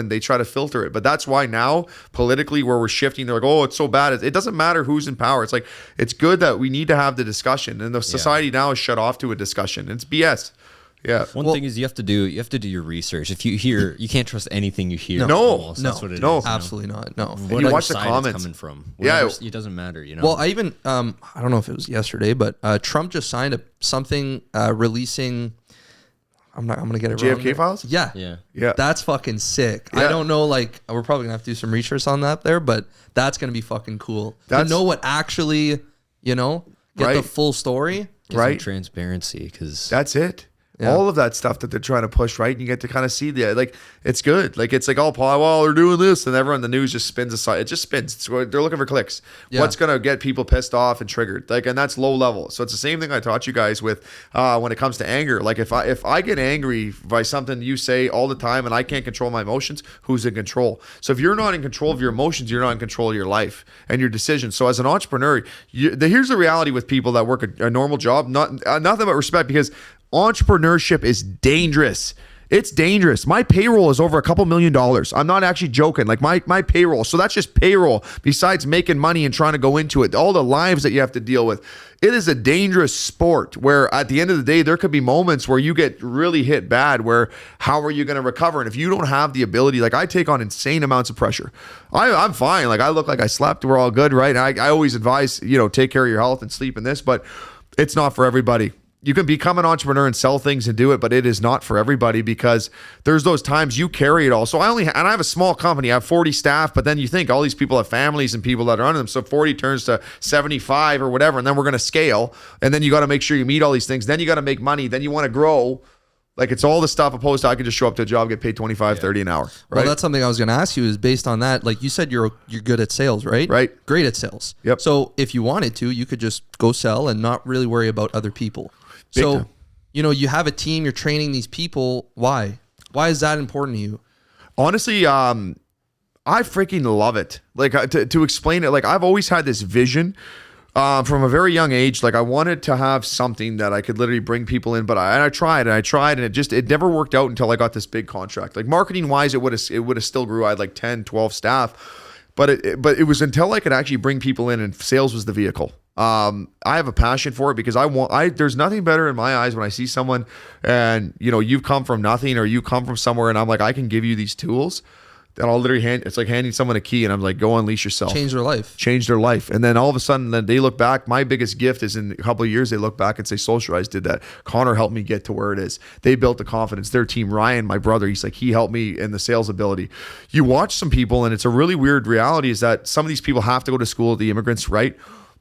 they try to filter it. But that's why now, politically, where we're shifting, they're like, oh, it's so bad. It doesn't matter who's in power. It's like, it's good that we need to have the discussion. And the society now is shut off to a discussion. It's BS. Yeah. One thing is you have to do your research. If you you can't trust anything you hear. No, that's what it is. Absolutely not. No. And you watch the comments coming from. It doesn't matter. Well, I even I don't know if it was yesterday, but Trump just signed something releasing. I'm gonna get it wrong. JFK files. Yeah. That's fucking sick. Yeah. I don't know. Like, we're probably gonna have to do some research on that there, but that's gonna be fucking cool. To know what actually, get the full story. Right. Transparency, because that's it. Yeah. All of that stuff that they're trying to push, right? And you get to kind of see it's good. Like, it's like, oh, well, they're doing this, and everyone in the news just spins aside. It just spins. They're looking for clicks. Yeah. What's going to get people pissed off and triggered? Like, and that's low level. So it's the same thing I taught you guys with when it comes to anger. Like, if I get angry by something you say all the time and I can't control my emotions, who's in control? So if you're not in control of your emotions, you're not in control of your life and your decisions. So as an entrepreneur, here's the reality with people that work a normal job, nothing but respect, because entrepreneurship is dangerous. It's dangerous. My payroll is over $2 million. I'm not actually joking. Like, my payroll. So that's just payroll, besides making money and trying to go into it. All the lives that you have to deal with. It is a dangerous sport where at the end of the day, there could be moments where you get really hit bad, where how are you going to recover? And if you don't have the ability, like, I take on insane amounts of pressure. I'm fine. Like, I look like I slept. We're all good, right? And I always advise, take care of your health and sleep in this, but it's not for everybody. You can become an entrepreneur and sell things and do it, but it is not for everybody, because there's those times you carry it all. So I have a small company. I have 40 staff, but then you think all these people have families and people that are under them. So 40 turns to 75 or whatever, and then we're going to scale. And then you got to make sure you meet all these things. Then you got to make money. Then you want to grow. Like it's all the stuff opposed to I could just show up to a job, get paid 25, 30 an hour. Right? Well, that's something I was going to ask you is based on that. Like you said, you're good at sales, right? Right. Great at sales. Yep. So if you wanted to, you could just go sell and not really worry about other people. Big So, time. you have a team, you're training these people. Why? Why is that important to you? Honestly, I freaking love it. Like to explain it, like I've always had this vision from a very young age. Like I wanted to have something that I could literally bring people in, but I tried and it never worked out until I got this big contract. Like marketing wise, it would have still grew. I had like 10, 12 staff, but it was until I could actually bring people in, and sales was the vehicle. I have a passion for it because there's nothing better in my eyes when I see someone and you've come from nothing or you come from somewhere and I'm like, I can give you these tools. Then I'll literally it's like handing someone a key and I'm like, go unleash yourself. Change their life. And then all of a sudden then they look back. My biggest gift is in a couple of years, they look back and say, Socialize did that. Connor helped me get to where it is. They built the confidence. Their team, Ryan, my brother, he's like, he helped me in the sales ability. You watch some people and it's a really weird reality is that some of these people have to go to school, the immigrants, right?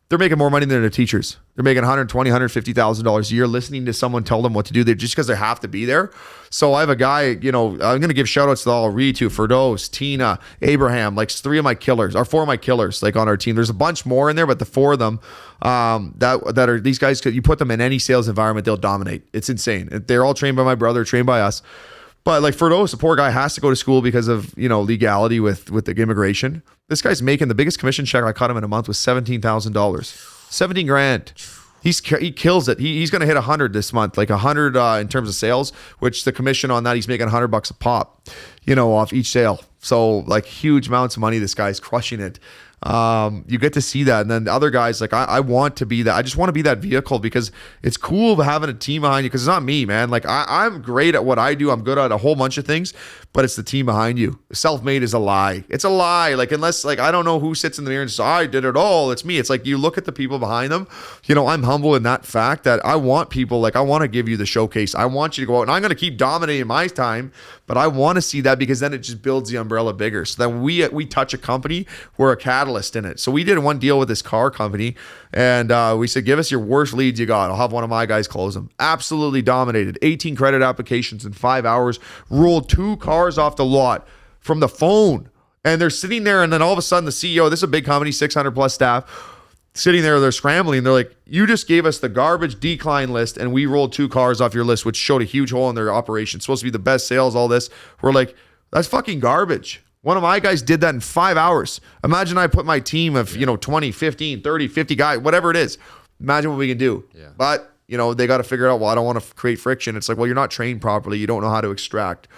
They're making more money than their teachers. They're making $120,000, $150,000 a year listening to someone tell them what to do. They just because they have to be there. So I have a guy, I'm going to give shout outs to all Reed, to Ferdos, Tina, Abraham, like 4 of my killers, like on our team. There's a bunch more in there, but the 4 of them that are these guys, you put them in any sales environment, they'll dominate. It's insane. They're all trained by my brother, trained by us. But like Ferdos, the poor guy has to go to school because of, legality with the immigration. This guy's making the biggest commission check I cut him in a month was $17,000. 17 grand. He kills it. He's going to hit 100 this month, like 100 in terms of sales, which the commission on that, he's making $100 a pop, off each sale. So like huge amounts of money. This guy's crushing it. You get to see that. And then the other guys, like I want to be that. I just want to be that vehicle because it's cool having a team behind you because it's not me, man. Like I'm great at what I do. I'm good at a whole bunch of things, but it's the team behind you. Self-made is a lie. It's a lie. Like unless like I don't know who sits in the mirror and says, I did it all. It's me. It's like you look at the people behind them. I'm humble in that fact that I want people, like I want to give you the showcase. I want you to go out and I'm going to keep dominating my time, but I want to see that because then it just builds the umbrella bigger. So then we touch a company, we're a catalyst in it. So we did one deal with this car company and we said, give us your worst leads you got. I'll have one of my guys close them. Absolutely dominated. 18 credit applications in 5 hours, rolled 2 cars off the lot from the phone. And they're sitting there and then all of a sudden the CEO, this is a big company, 600 plus staff, sitting there, they're scrambling. They're like, you just gave us the garbage decline list and we rolled 2 cars off your list, which showed a huge hole in their operation. It's supposed to be the best sales, all this. We're like, that's fucking garbage. One of my guys did that in 5 hours. Imagine I put my team of, 20, 15, 30, 50 guys, whatever it is. Imagine what we can do. Yeah. But, they got to figure out, well, I don't want to create friction. It's like, well, you're not trained properly. You don't know how to extract,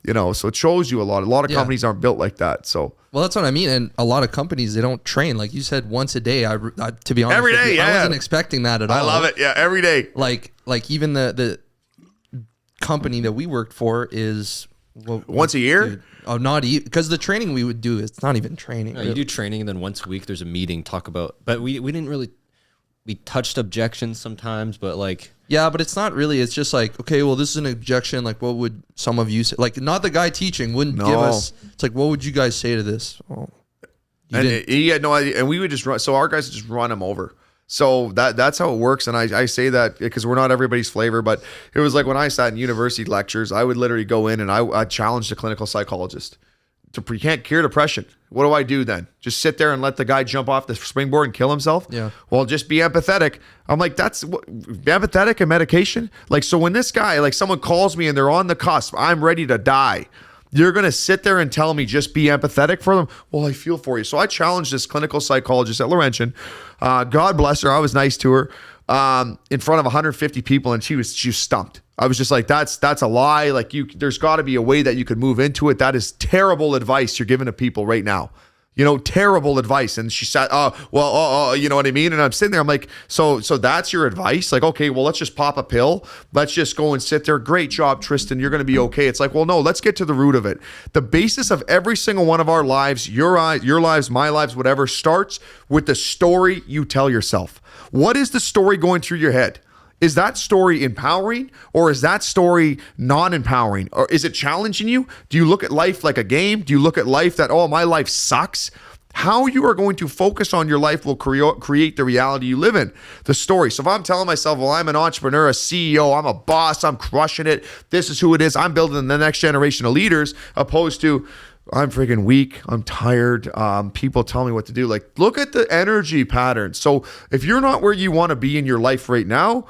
so it shows you a lot. A lot of companies aren't built like that. So, well, that's what I mean. And a lot of companies, they don't train. Like you said, once a day, I to be honest, every day, I wasn't expecting that at all. I love it. Yeah. Every day. Like even the company that we worked for is once a year. Dude, not even because the training we would do, it's not even training. No, you do training and then once a week there's a meeting, talk about, but we didn't really, we touched objections sometimes, but like, yeah, but it's not really, it's just like, okay, well, this is an objection. Like, what would some of you say? Like, not the guy teaching wouldn't give us, it's like, what would you guys say to this? Oh, and he had no idea. And we would just run. So our guys would just run him over. So that's how it works. And I say that because we're not everybody's flavor, but it was like when I sat in university lectures, I would literally go in and I challenged a clinical psychologist. You can't cure depression. What do I do then? Just sit there and let the guy jump off the springboard and kill himself? Yeah. Well, just be empathetic. I'm like, be empathetic and medication? Like, so when this guy, like someone calls me and they're on the cusp, I'm ready to die. You're going to sit there and tell me just be empathetic for them? Well, I feel for you. So I challenged this clinical psychologist at Laurentian. God bless her. I was nice to her in front of 150 people and she was stumped. I was just like, that's a lie. Like there's got to be a way that you could move into it. That is terrible advice you're giving to people right now. Terrible advice. And she said, you know what I mean? And I'm sitting there, I'm like, so that's your advice? Like, okay, well, let's just pop a pill. Let's just go and sit there. Great job, Tristan. You're going to be okay. It's like, well, no, let's get to the root of it. The basis of every single one of our lives, your lives, my lives, whatever, starts with the story you tell yourself. What is the story going through your head? Is that story empowering or is that story non-empowering? Or is it challenging you? Do you look at life like a game? Do you look at life that, oh, my life sucks? How you are going to focus on your life will create the reality you live in, the story. So if I'm telling myself, well, I'm an entrepreneur, a CEO, I'm a boss, I'm crushing it, this is who it is, I'm building the next generation of leaders, opposed to, I'm freaking weak, I'm tired, people tell me what to do. Like, look at the energy pattern. So if you're not where you want to be in your life right now,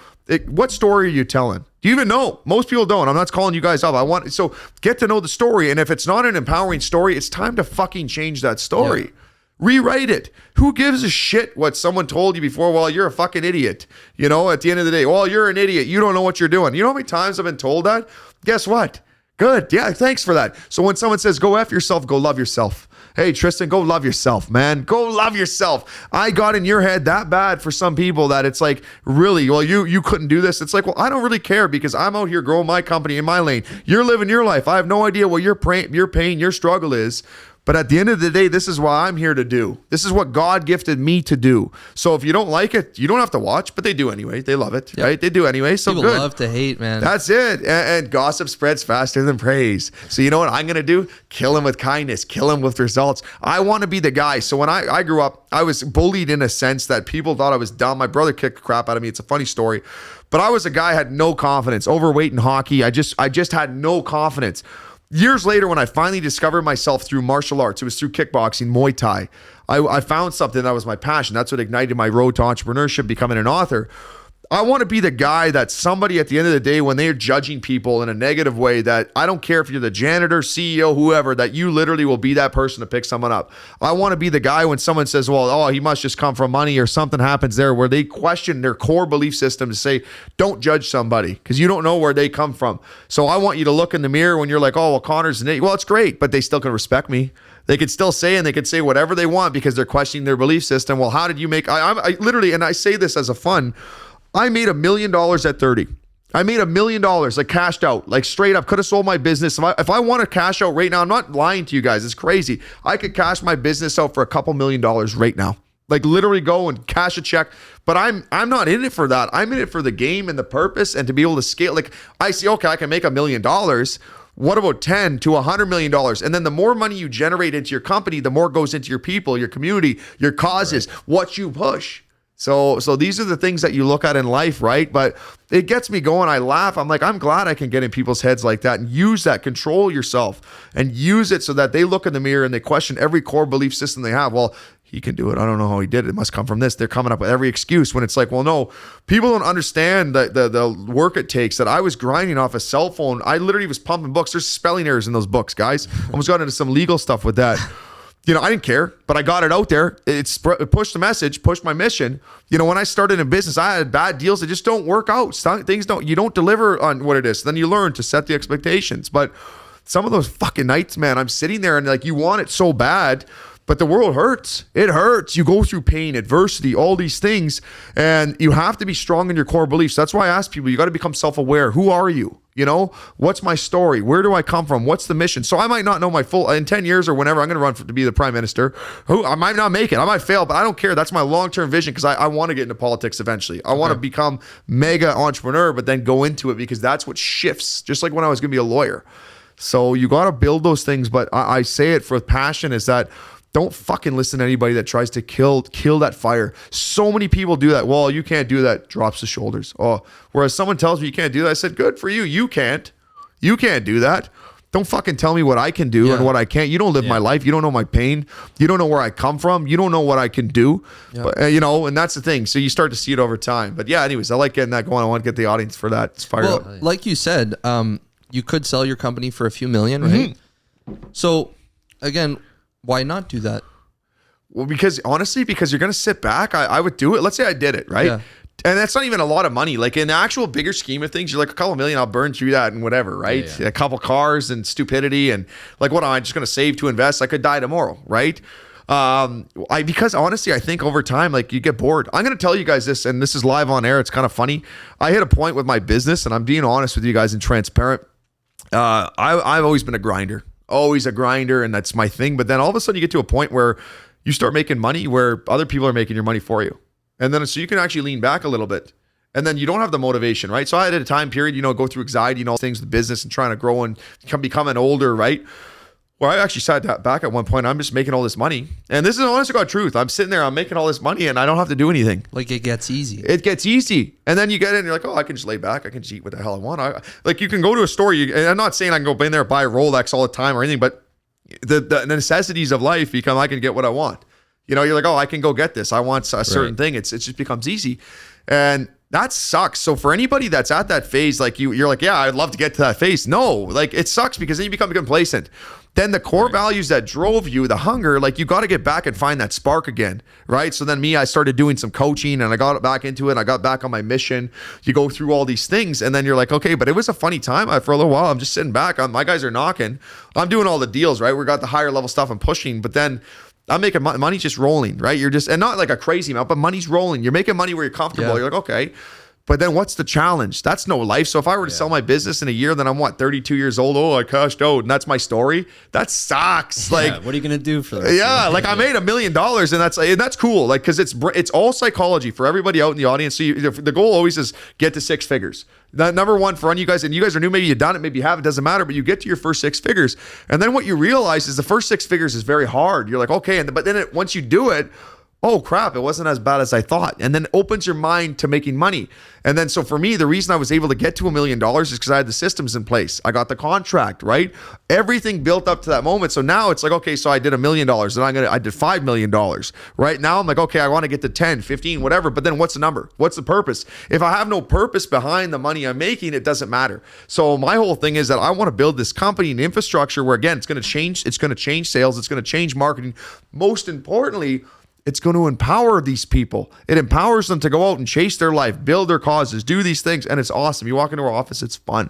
what story are you telling? Do you even know? Most people don't. I'm not calling you guys up. So get to know the story. And if it's not an empowering story, it's time to fucking change that story. Yeah. Rewrite it. Who gives a shit what someone told you before? Well, you're a fucking idiot. You know, at the end of the day, well, you're an idiot. You don't know what you're doing. You know how many times I've been told that? Guess what? Good. Yeah, thanks for that. So when someone says, go F yourself, go love yourself. Hey, Tristan, go love yourself, man. Go love yourself. I got in your head that bad for some people that it's like, really, well, you couldn't do this. It's like, well, I don't really care because I'm out here growing my company in my lane. You're living your life. I have no idea what your pain, your struggle is. But at the end of the day, this is what I'm here to do. This is what God gifted me to do. So if you don't like it, you don't have to watch, but they do anyway. They love it, right? They do anyway. So people good. love to hate, man. That's it. And gossip spreads faster than praise. So you know what I'm going to do? Kill him with kindness. Kill him with results. I want to be the guy. So when I grew up, I was bullied in a sense that people thought I was dumb. My brother kicked the crap out of me. It's a funny story. But I was a guy who had no confidence. Overweight in hockey. I just had no confidence. Years later, when I finally discovered myself through martial arts, it was through kickboxing, Muay Thai. I found something that was my passion. That's what ignited my road to entrepreneurship, becoming an author. I want to be the guy that somebody at the end of the day, when they're judging people in a negative way, that I don't care if you're the janitor, CEO, whoever, that you literally will be that person to pick someone up. I want to be the guy when someone says, well, oh, he must just come from money or something happens there, where they question their core belief system to say, don't judge somebody because you don't know where they come from. So I want you to look in the mirror when you're like, oh, well, Connor's an idiot. Well, it's great, but they still can respect me. They could still say, and they could say whatever they want because they're questioning their belief system. Well, how did you make, I literally, and I say this as a fun, I made $1 million at 30. I made $1 million, like cashed out, like straight up. Could have sold my business. If I want to cash out right now, I'm not lying to you guys. It's crazy. I could cash my business out for a couple $1 million right now. Like literally go and cash a check. But I'm not in it for that. I'm in it for the game and the purpose and to be able to scale. Like I see, okay, I can make $1 million. What about 10 to $100 million? And then the more money you generate into your company, the more goes into your people, your community, your causes, what you push. So these are the things that you look at in life, right? But it gets me going. I laugh. I'm like, I'm glad I can get in people's heads like that and use that, control yourself and use it so that they look in the mirror and they question every core belief system they have. Well, he can do it. I don't know how he did it. It must come from this. They're coming up with every excuse when it's like, well, no, people don't understand the work it takes. That I was grinding off a cell phone. I literally was pumping books. There's spelling errors in those books, guys. Almost got into some legal stuff with that. You know, I didn't care, but I got it out there. It pushed the message, pushed my mission. You know, when I started in business, I had bad deals that just don't work out. You don't deliver on what it is. Then you learn to set the expectations. But some of those fucking nights, man, I'm sitting there and like, you want it so bad, but the world hurts. It hurts. You go through pain, adversity, all these things, and you have to be strong in your core beliefs. That's why I ask people, you got to become self-aware. Who are you? You know, what's my story? Where do I come from? What's the mission? So I might not know my full, in 10 years or whenever I'm going to run to be the prime minister. I might not make it. I might fail, but I don't care. That's my long-term vision because I want to get into politics eventually. I want to become mega entrepreneur, but then go into it because that's what shifts. Just like when I was going to be a lawyer. So you got to build those things. But I say it for passion is that don't fucking listen to anybody that tries to kill that fire. So many people do that. Well, you can't do that. Drops the shoulders. Oh, whereas someone tells me you can't do that. I said, good for you. You can't do that. Don't fucking tell me what I can do and what I can't. You don't live my life. You don't know my pain. You don't know where I come from. You don't know what I can do. But, you know, and that's the thing. So you start to see it over time. But yeah, anyways, I like getting that going. I want to get the audience for that. It's fired up. Like you said, you could sell your company for a few million, right? Mm-hmm. So again, why not do that? Well, because honestly, you're going to sit back. I would do it. Let's say I did it, right? Yeah. And that's not even a lot of money. Like in the actual bigger scheme of things, you're like a couple million, I'll burn through that and whatever, right? Yeah. A couple cars and stupidity and like, what am I just going to save to invest? I could die tomorrow, right? Because honestly, I think over time, like you get bored. I'm going to tell you guys this, and this is live on air. It's kind of funny. I hit a point with my business, and I'm being honest with you guys and transparent. I've always been a grinder. Always a grinder, and that's my thing. But then all of a sudden you get to a point where you start making money where other people are making your money for you. And then so you can actually lean back a little bit. And then you don't have the motivation, right? So I had a time period, you know, go through anxiety and all things with business and trying to grow and becoming older, right? Well, I actually sat back at one point. I'm just making all this money. And this is honest to God truth. I'm sitting there, I'm making all this money and I don't have to do anything. Like it gets easy. It gets easy. And then you get in and you're like, oh, I can just lay back. I can just eat what the hell I want. Like you can go to a store. And I'm not saying I can go in there and buy a Rolex all the time or anything, but the necessities of life become, I can get what I want. You know, you're like, oh, I can go get this. I want a certain thing. It just becomes easy. And that sucks. So for anybody that's at that phase, like you're like, yeah, I'd love to get to that phase. No, like it sucks because then you become complacent. Then the core values that drove you, the hunger, like you got to get back and find that spark again, right? So then I started doing some coaching and I got back into it. And I got back on my mission. You go through all these things and then you're like, okay, but it was a funny time for a little while. I'm just sitting back. My guys are knocking. I'm doing all the deals, right? We got the higher level stuff I'm pushing, but then I'm making money's just rolling, right? You're just, and not like a crazy amount, but money's rolling. You're making money where you're comfortable. Yeah. You're like, okay. But then what's the challenge? That's no life. So if I were to sell my business in a year, then I'm 32 years old. Oh, I cashed out, and that's my story. That sucks. Like, what are you gonna do for that? Yeah, like I made $1 million, and that's cool. Like, because it's all psychology for everybody out in the audience. So the goal always is get to 6 figures. Number one for you guys, and you guys are new, maybe you've done it, maybe you haven't, it doesn't matter, but you get to your first 6 figures. And then what you realize is the first 6 figures is very hard. You're like, okay, but then once you do it, oh crap, it wasn't as bad as I thought. And then it opens your mind to making money. And then, so for me, the reason I was able to get to $1 million is because I had the systems in place. I got the contract, right? Everything built up to that moment. So now it's like, okay, so I did $1 million and I did $5 million, right? Now I'm like, okay, I want to get to 10, 15, whatever. But then what's the number? What's the purpose? If I have no purpose behind the money I'm making, it doesn't matter. So my whole thing is that I want to build this company and infrastructure where, again, it's going to change sales. It's going to change marketing. Most importantly, it's going to empower these people. It empowers them to go out and chase their life, build their causes, do these things. And it's awesome. You walk into our office, it's fun.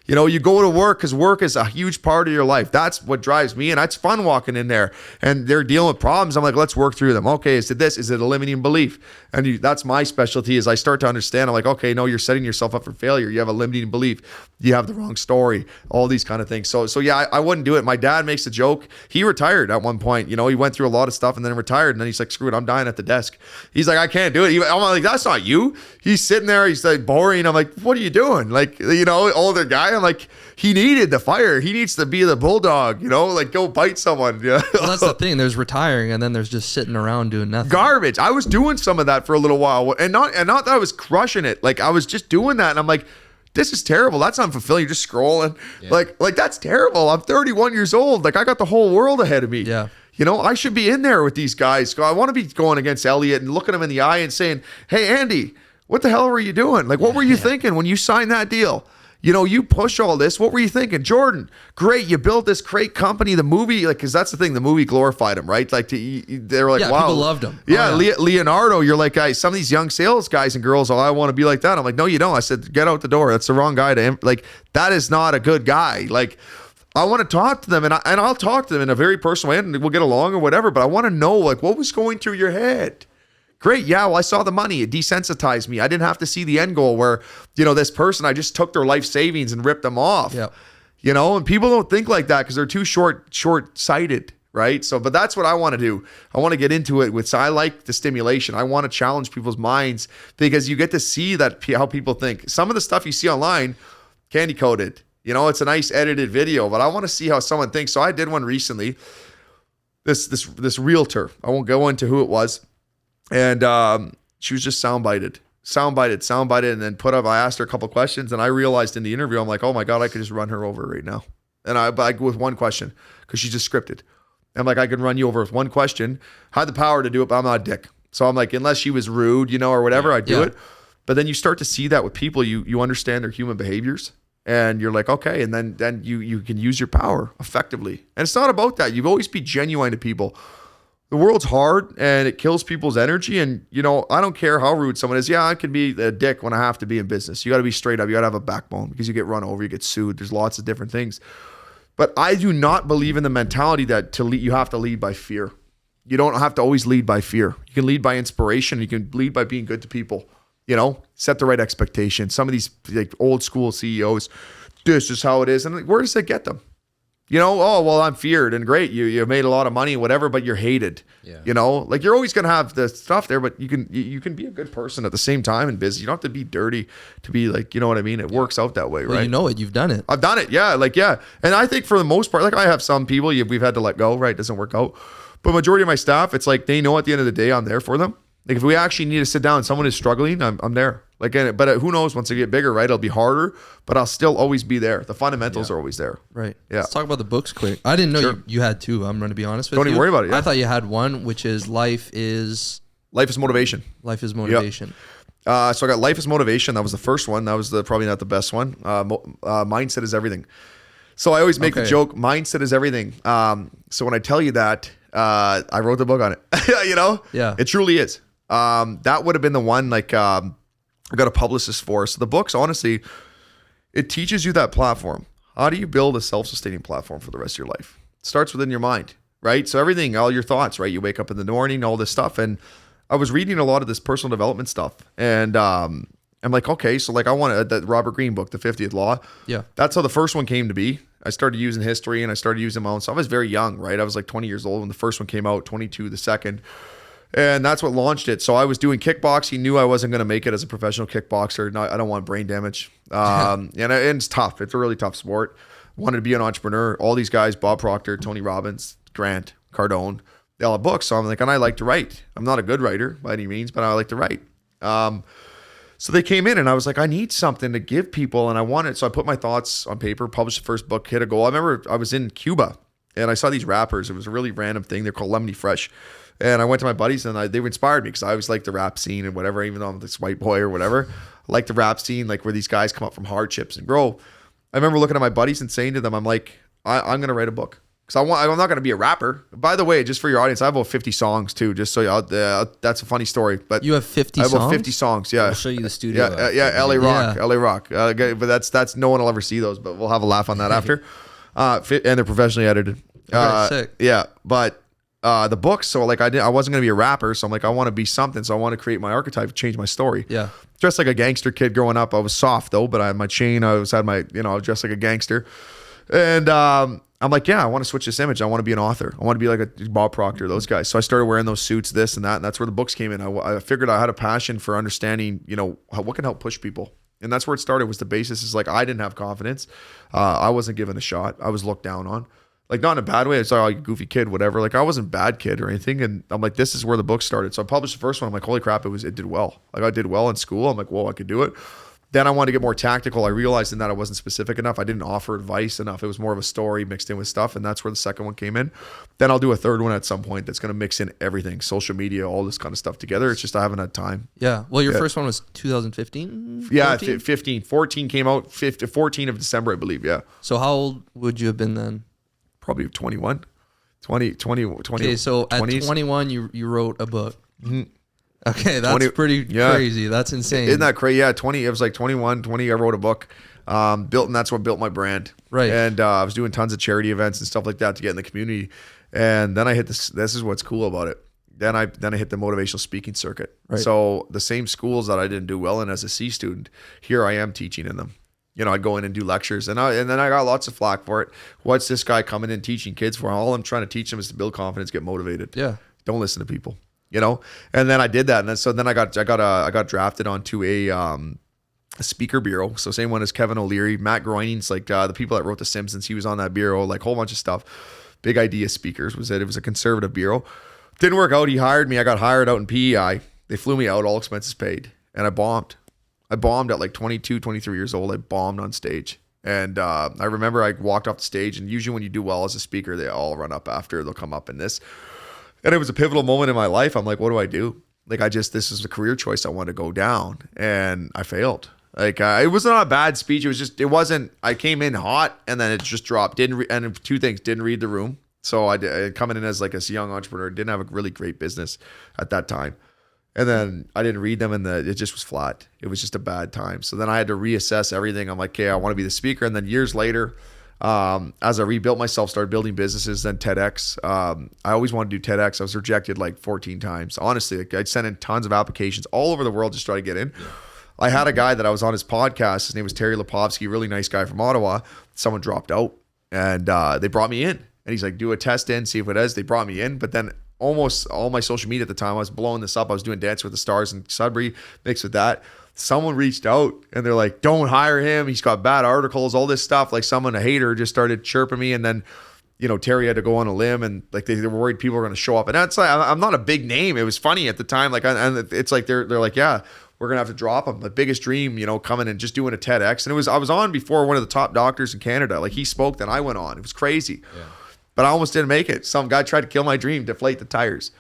You know, you go to work because work is a huge part of your life. That's what drives me. And it's fun walking in there and they're dealing with problems. I'm like, let's work through them. Okay, is it this? Is it a limiting belief? And that's my specialty is I start to understand. I'm like, okay, no, you're setting yourself up for failure. You have a limiting belief. You have the wrong story, all these kind of things. So yeah, I wouldn't do it. My dad makes a joke. He retired at one point. You know, he went through a lot of stuff and then retired. And then he's like, screw it, I'm dying at the desk. He's like, I can't do it. I'm like, that's not you. He's sitting there. He's like boring. I'm like, what are you doing? Like, you know, older guy. I'm like, he needed the fire. He needs to be the bulldog, you know, like go bite someone. Yeah. Well, that's the thing. There's retiring and then there's just sitting around doing nothing. Garbage. I was doing some of that for a little while and not that I was crushing it. Like I was just doing that and I'm like, this is terrible. That's unfulfilling. You're just scrolling. Yeah. Like that's terrible. I'm 31 years old. Like I got the whole world ahead of me. Yeah. You know, I should be in there with these guys. I want to be going against Elliot and looking him in the eye and saying, hey, Andy, what the hell were you doing? Like, what were you thinking when you signed that deal? You know, you push all this. What were you thinking? Jordan, great. You built this great company. The movie, like, because that's the thing. The movie glorified him, right? Like, they were like, yeah, wow. People loved him. Yeah, Leonardo, you're like, guys, some of these young sales guys and girls, oh, I want to be like that. I'm like, no, you don't. I said, get out the door. That's the wrong guy to, like, that is not a good guy. Like, I want to talk to them and I'll talk to them in a very personal way and we'll get along or whatever. But I want to know, like, what was going through your head? Great. Yeah. Well, I saw the money. It desensitized me. I didn't have to see the end goal where, you know, this person, I just took their life savings and ripped them off. Yep. You know, and people don't think like that because they're too short-sighted. Right. So, but that's what I want to do. I want to get into it with, so I like the stimulation. I want to challenge people's minds because you get to see that how people think. Some of the stuff you see online, candy coated, you know, it's a nice edited video, but I want to see how someone thinks. So I did one recently, this realtor, I won't go into who it was. And she was just soundbited, and then I asked her a couple questions and I realized in the interview, I'm like, oh my God, I could just run her over right now. And I with one question, because she's just scripted. I'm like, I can run you over with one question. I had the power to do it, but I'm not a dick. So I'm like, unless she was rude, you know, or whatever, I'd do it. But then you start to see that with people, you understand their human behaviors and you're like, okay. And then you can use your power effectively. And it's not about that. You've always be genuine to people. The world's hard and it kills people's energy. And, you know, I don't care how rude someone is. Yeah, I can be a dick when I have to be in business. You got to be straight up. You got to have a backbone because you get run over, you get sued. There's lots of different things. But I do not believe in the mentality that you have to lead by fear. You don't have to always lead by fear. You can lead by inspiration. You can lead by being good to people. You know, set the right expectations. Some of these like old school CEOs, this is how it is. And like, where does that get them? You know, oh, well, I'm feared and great. You made a lot of money, whatever, but you're hated. Yeah. You know, like you're always going to have the stuff there, but you can be a good person at the same time and busy. You don't have to be dirty to be like, you know what I mean? It works out that way, Well, right? you know it. You've done it. I've done it. Yeah. Like, yeah. And I think for the most part, like I have some people we've had to let go, right? It doesn't work out. But majority of my staff, it's like, they know at the end of the day, I'm there for them. Like if we actually need to sit down and someone is struggling, I'm there. Like, but who knows, once I get bigger, right? It'll be harder, but I'll still always be there. The fundamentals are always there. Right. Yeah. Let's talk about the books quick. I didn't know you had two. I'm going to be honest with you. Don't even worry about it. Yeah. I thought you had one, which is Life is Motivation. Life is Motivation. Yep. So I got Life is Motivation. That was the first one. That was probably not the best one. Mindset is everything. So I always make the joke, mindset is everything. So when I tell you that, I wrote the book on it. You know? Yeah. It truly is. That would have been the one I got a publicist for. So the books, honestly, it teaches you that platform. How do you build a self-sustaining platform for the rest of your life? It starts within your mind, right? So everything, all your thoughts, right? You wake up in the morning, all this stuff. And I was reading a lot of this personal development stuff. And I'm like, okay, so like I want that Robert Greene book, The 50th Law. Yeah. That's how the first one came to be. I started using history and I started using my own stuff. I was very young, right? I was like 20 years old when the first one came out, 22 the second. And that's what launched it. So I was doing kickboxing, knew I wasn't going to make it as a professional kickboxer. No, I don't want brain damage. And it's tough. It's a really tough sport. Wanted to be an entrepreneur. All these guys, Bob Proctor, Tony Robbins, Grant Cardone, they all have books. So I'm like, and I like to write. I'm not a good writer by any means, but I like to write. So they came in and I was like, I need something to give people. And I wanted, so I put my thoughts on paper, published the first book, hit a goal. I remember I was in Cuba and I saw these rappers. It was a really random thing. They're called Lemony Fresh. And I went to my buddies and they inspired me because I always liked the rap scene and whatever, even though I'm this white boy or whatever, I like the rap scene, like where these guys come up from hardships and grow. I remember looking at my buddies and saying to them, I'm like, I'm going to write a book. Because I'm not going to be a rapper. By the way, just for your audience, I have about 50 songs too, just so you that's a funny story. But you have 50 songs? I have about 50 songs, yeah. I'll show you the studio. Yeah, LA Rock. But that's no one will ever see those, but we'll have a laugh on that after. And they're professionally edited. Sick. Yeah, but the books, so like I wasn't going to be a rapper, so I'm like, I want to be something, so I want to create my archetype, change my story. Yeah. Dressed like a gangster kid growing up. I was soft though, but I had my chain, I was dressed like a gangster. And I'm like, yeah, I want to switch this image. I want to be an author. I want to be like a Bob Proctor, those guys. So I started wearing those suits, this and that, and that's where the books came in. I figured I had a passion for understanding, what can help push people. And that's where it started, was the basis is like, I didn't have confidence. I wasn't given a shot. I was looked down on. Like, not in a bad way. It's like a goofy kid, whatever. Like, I wasn't a bad kid or anything. And I'm like, this is where the book started. So I published the first one. I'm like, holy crap, it did well. Like, I did well in school. I'm like, whoa, I could do it. Then I wanted to get more tactical. I realized in that I wasn't specific enough. I didn't offer advice enough. It was more of a story mixed in with stuff. And that's where the second one came in. Then I'll do a third one at some point that's going to mix in everything, social media, all this kind of stuff together. It's just I haven't had time. Yeah. Well, your first one was 2015? Yeah, 15. 14 came out, 14 of December, I believe. Yeah. So how old would you have been then? Probably 21. 20. Okay, so 20s. At 21, you wrote a book. Mm-hmm. Okay, that's pretty crazy. That's insane. Isn't that crazy? Yeah, 20. It was like 21, 20. I wrote a book, and that's what built my brand. Right. And I was doing tons of charity events and stuff like that to get in the community. And then I hit this. This is what's cool about it. Then I hit the motivational speaking circuit. Right. So the same schools that I didn't do well in as a C student, here I am teaching in them. I'd go in and do lectures, and then I got lots of flack for it. What's this guy coming in teaching kids for? All I'm trying to teach them is to build confidence, get motivated. Yeah. Don't listen to people. And then I did that, and then I got drafted onto a speaker bureau. So same one as Kevin O'Leary, Matt Groening's, like the people that wrote The Simpsons. He was on that bureau, like a whole bunch of stuff. Big idea speakers was it. It was a conservative bureau. Didn't work out. He hired me. I got hired out in PEI. They flew me out, all expenses paid, and I bombed. I bombed at like 22, 23 years old. I bombed on stage. And I remember I walked off the stage, and usually when you do well as a speaker, they all run up after. They'll come up in this. And it was a pivotal moment in my life. I'm like, what do I do? Like, this is a career choice I want to go down. And I failed. Like, it was not a bad speech. It wasn't, I came in hot and then it just dropped. And two things, didn't read the room. So I coming in as like a young entrepreneur, didn't have a really great business at that time. And then I didn't read them, and it just was flat. It was just a bad time. So then I had to reassess everything. I'm like, okay, I want to be the speaker. And then years later, as I rebuilt myself, started building businesses, then TEDx. I always wanted to do TEDx. I was rejected like 14 times. Honestly, I'd sent in tons of applications all over the world just try to get in. Yeah. I had a guy that I was on his podcast. His name was Terry Lipovsky, really nice guy from Ottawa. Someone dropped out. And they brought me in. And he's like, do a test in, see if it is. They brought me in. But then almost all my social media at the time, I was blowing this up. I was doing Dance with the Stars in Sudbury mixed with that. Someone reached out and they're like, don't hire him. He's got bad articles, all this stuff. Like a hater just started chirping me. And then, TRE had to go on a limb and like they were worried people were going to show up. And that's like, I'm not a big name. It was funny at the time. Like, and it's like, they're like, yeah, we're going to have to drop him. The biggest dream, coming and just doing a TEDx. And I was on before one of the top doctors in Canada. Like he spoke, then I went on. It was crazy. Yeah. But I almost didn't make it. Some guy tried to kill my dream, deflate the tires.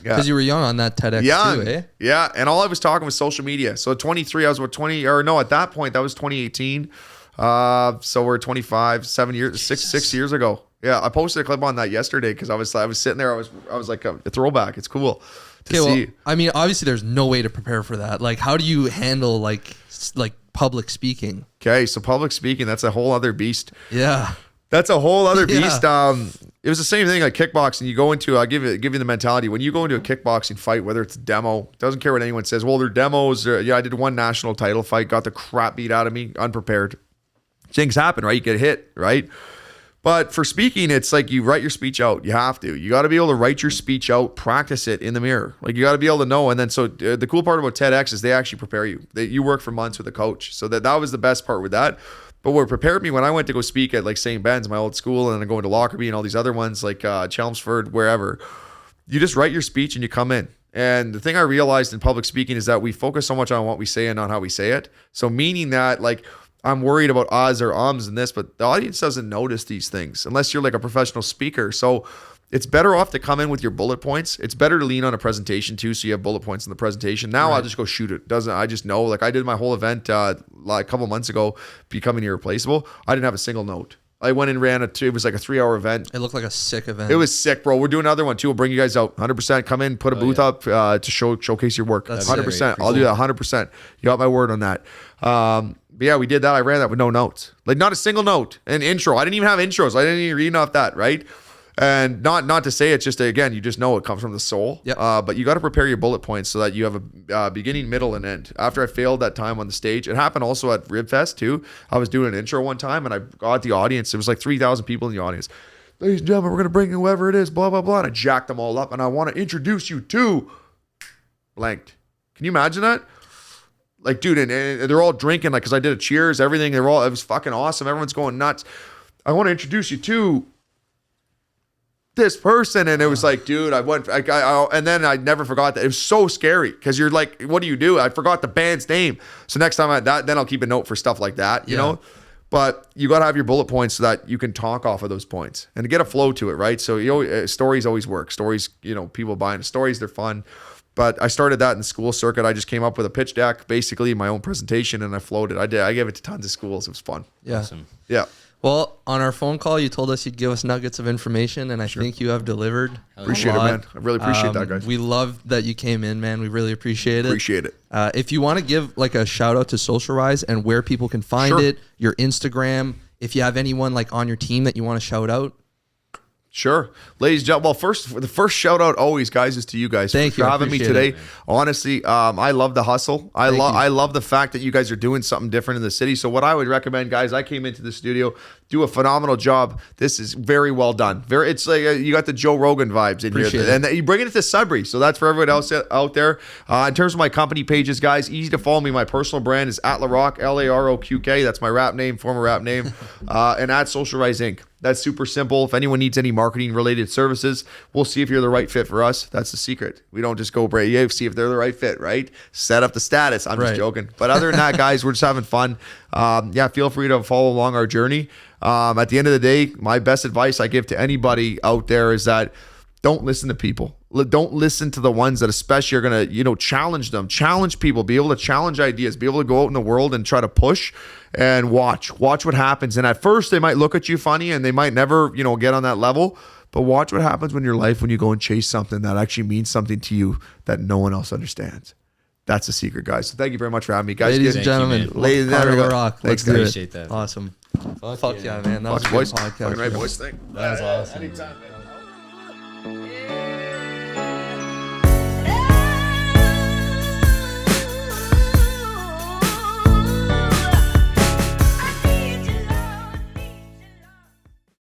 Because you were young on that TEDx too, eh? Yeah, and all I was talking was social media. So at 23, I was 20, or no, at that point, that was 2018. So we're 25, 6 years ago. Yeah, I posted a clip on that yesterday because I was sitting there. I was like a throwback. It's cool to see. Well, I mean, obviously, there's no way to prepare for that. Like, how do you handle like public speaking? Okay, so public speaking, that's a whole other beast. Yeah. That's a whole other beast. It was the same thing like kickboxing. You go into, I'll give you the mentality. When you go into a kickboxing fight, whether it's a demo, doesn't care what anyone says. Well, they're demos. I did one national title fight, got the crap beat out of me, unprepared. Things happen, right? You get hit, right? But for speaking, it's like you write your speech out. You have to. You got to be able to write your speech out, practice it in the mirror. Like you got to be able to know. And then so the cool part about TEDx is they actually prepare you. You work for months with a coach. So that was the best part with that. But what prepared me when I went to go speak at like St. Ben's, my old school, and then going to Lockerbie and all these other ones like Chelmsford, wherever, you just write your speech and you come in. And the thing I realized in public speaking is that we focus so much on what we say and not how we say it. So meaning that like I'm worried about ahs or ums and this, but the audience doesn't notice these things unless you're like a professional speaker. So it's better off to come in with your bullet points. It's better to lean on a presentation too, so you have bullet points in the presentation. Now I'll just go shoot it. I just know, like I did my whole event like a couple months ago, becoming irreplaceable. I didn't have a single note. I went and ran it was like a 3-hour event. It looked like a sick event. It was sick, bro. We're doing another one too. We'll bring you guys out 100%. Come in, put a booth up to showcase your work. That's 100%. I'll do that 100%. You got my word on that. But yeah, we did that. I ran that with no notes, like not a single note. An intro. I didn't even have intros. I didn't even read off that, right? And not to say it's just, again, you just know it comes from the soul. Yep. But you got to prepare your bullet points so that you have a beginning, middle, and end. After I failed that time on the stage, it happened also at Ribfest too. I was doing an intro one time and I got the audience. It was like 3,000 people in the audience. Ladies and gentlemen, we're going to bring whoever it is, blah, blah, blah. And I jacked them all up and I want to introduce you to blanked. Can you imagine that? Like, dude, and they're all drinking, like, because I did a cheers, everything. It was fucking awesome. Everyone's going nuts. I want to introduce you to this person. And it was like, dude, and then I never forgot that. It was so scary because you're like, what do you do? I forgot the band's name. So next time then I'll keep a note for stuff like that, you know? But you got to have your bullet points so that you can talk off of those points and to get a flow to it, right? So stories always work. Stories, people buying stories, they're fun. But I started that in the school circuit. I just came up with a pitch deck, basically my own presentation, and I floated. I gave it to tons of schools. It was fun. Yeah. Awesome. Yeah. Well, on our phone call, you told us you'd give us nuggets of information, and I think you have delivered. Appreciate it, man. I really appreciate that, guys. We love that you came in, man. We really appreciate it. Appreciate it. If you want to give like a shout out to Social Rise and where people can find it, your Instagram, if you have anyone like on your team that you want to shout out. Sure. Ladies and gentlemen, the first shout out always, guys, is to you guys. Thank you for having me today. Honestly, I love the hustle. I love the fact that you guys are doing something different in the city. So what I would recommend, guys, I came into the studio, do a phenomenal job. This is very well done. It's like you got the Joe Rogan vibes in here. And you bring it to Sudbury. So that's for everyone else out there. In terms of my company pages, guys, easy to follow me. My personal brand is at LaRocque, LAROQK. That's my rap name, former rap name. And at Social Rise Inc. That's super simple. If anyone needs any marketing related services, we'll see if you're the right fit for us. That's the secret. We don't just go see if they're the right fit, right? Set up the status. I'm just joking. But other than that, guys, we're just having fun. Feel free to follow along our journey. At the end of the day, my best advice I give to anybody out there is that don't listen to people. Don't listen to the ones that especially are going to, challenge them, challenge people, be able to challenge ideas, be able to go out in the world and try to push and watch what happens. And at first they might look at you funny and they might never, get on that level, but watch what happens when you go and chase something that actually means something to you that no one else understands. That's the secret, guys. So thank you very much for having me, guys. Ladies and gentlemen, ladies and Connor LaRocque. Let's do appreciate it. that. Awesome. Fuck yeah, man. That was a good podcast. Right, boys thing. That was awesome. Anytime, man.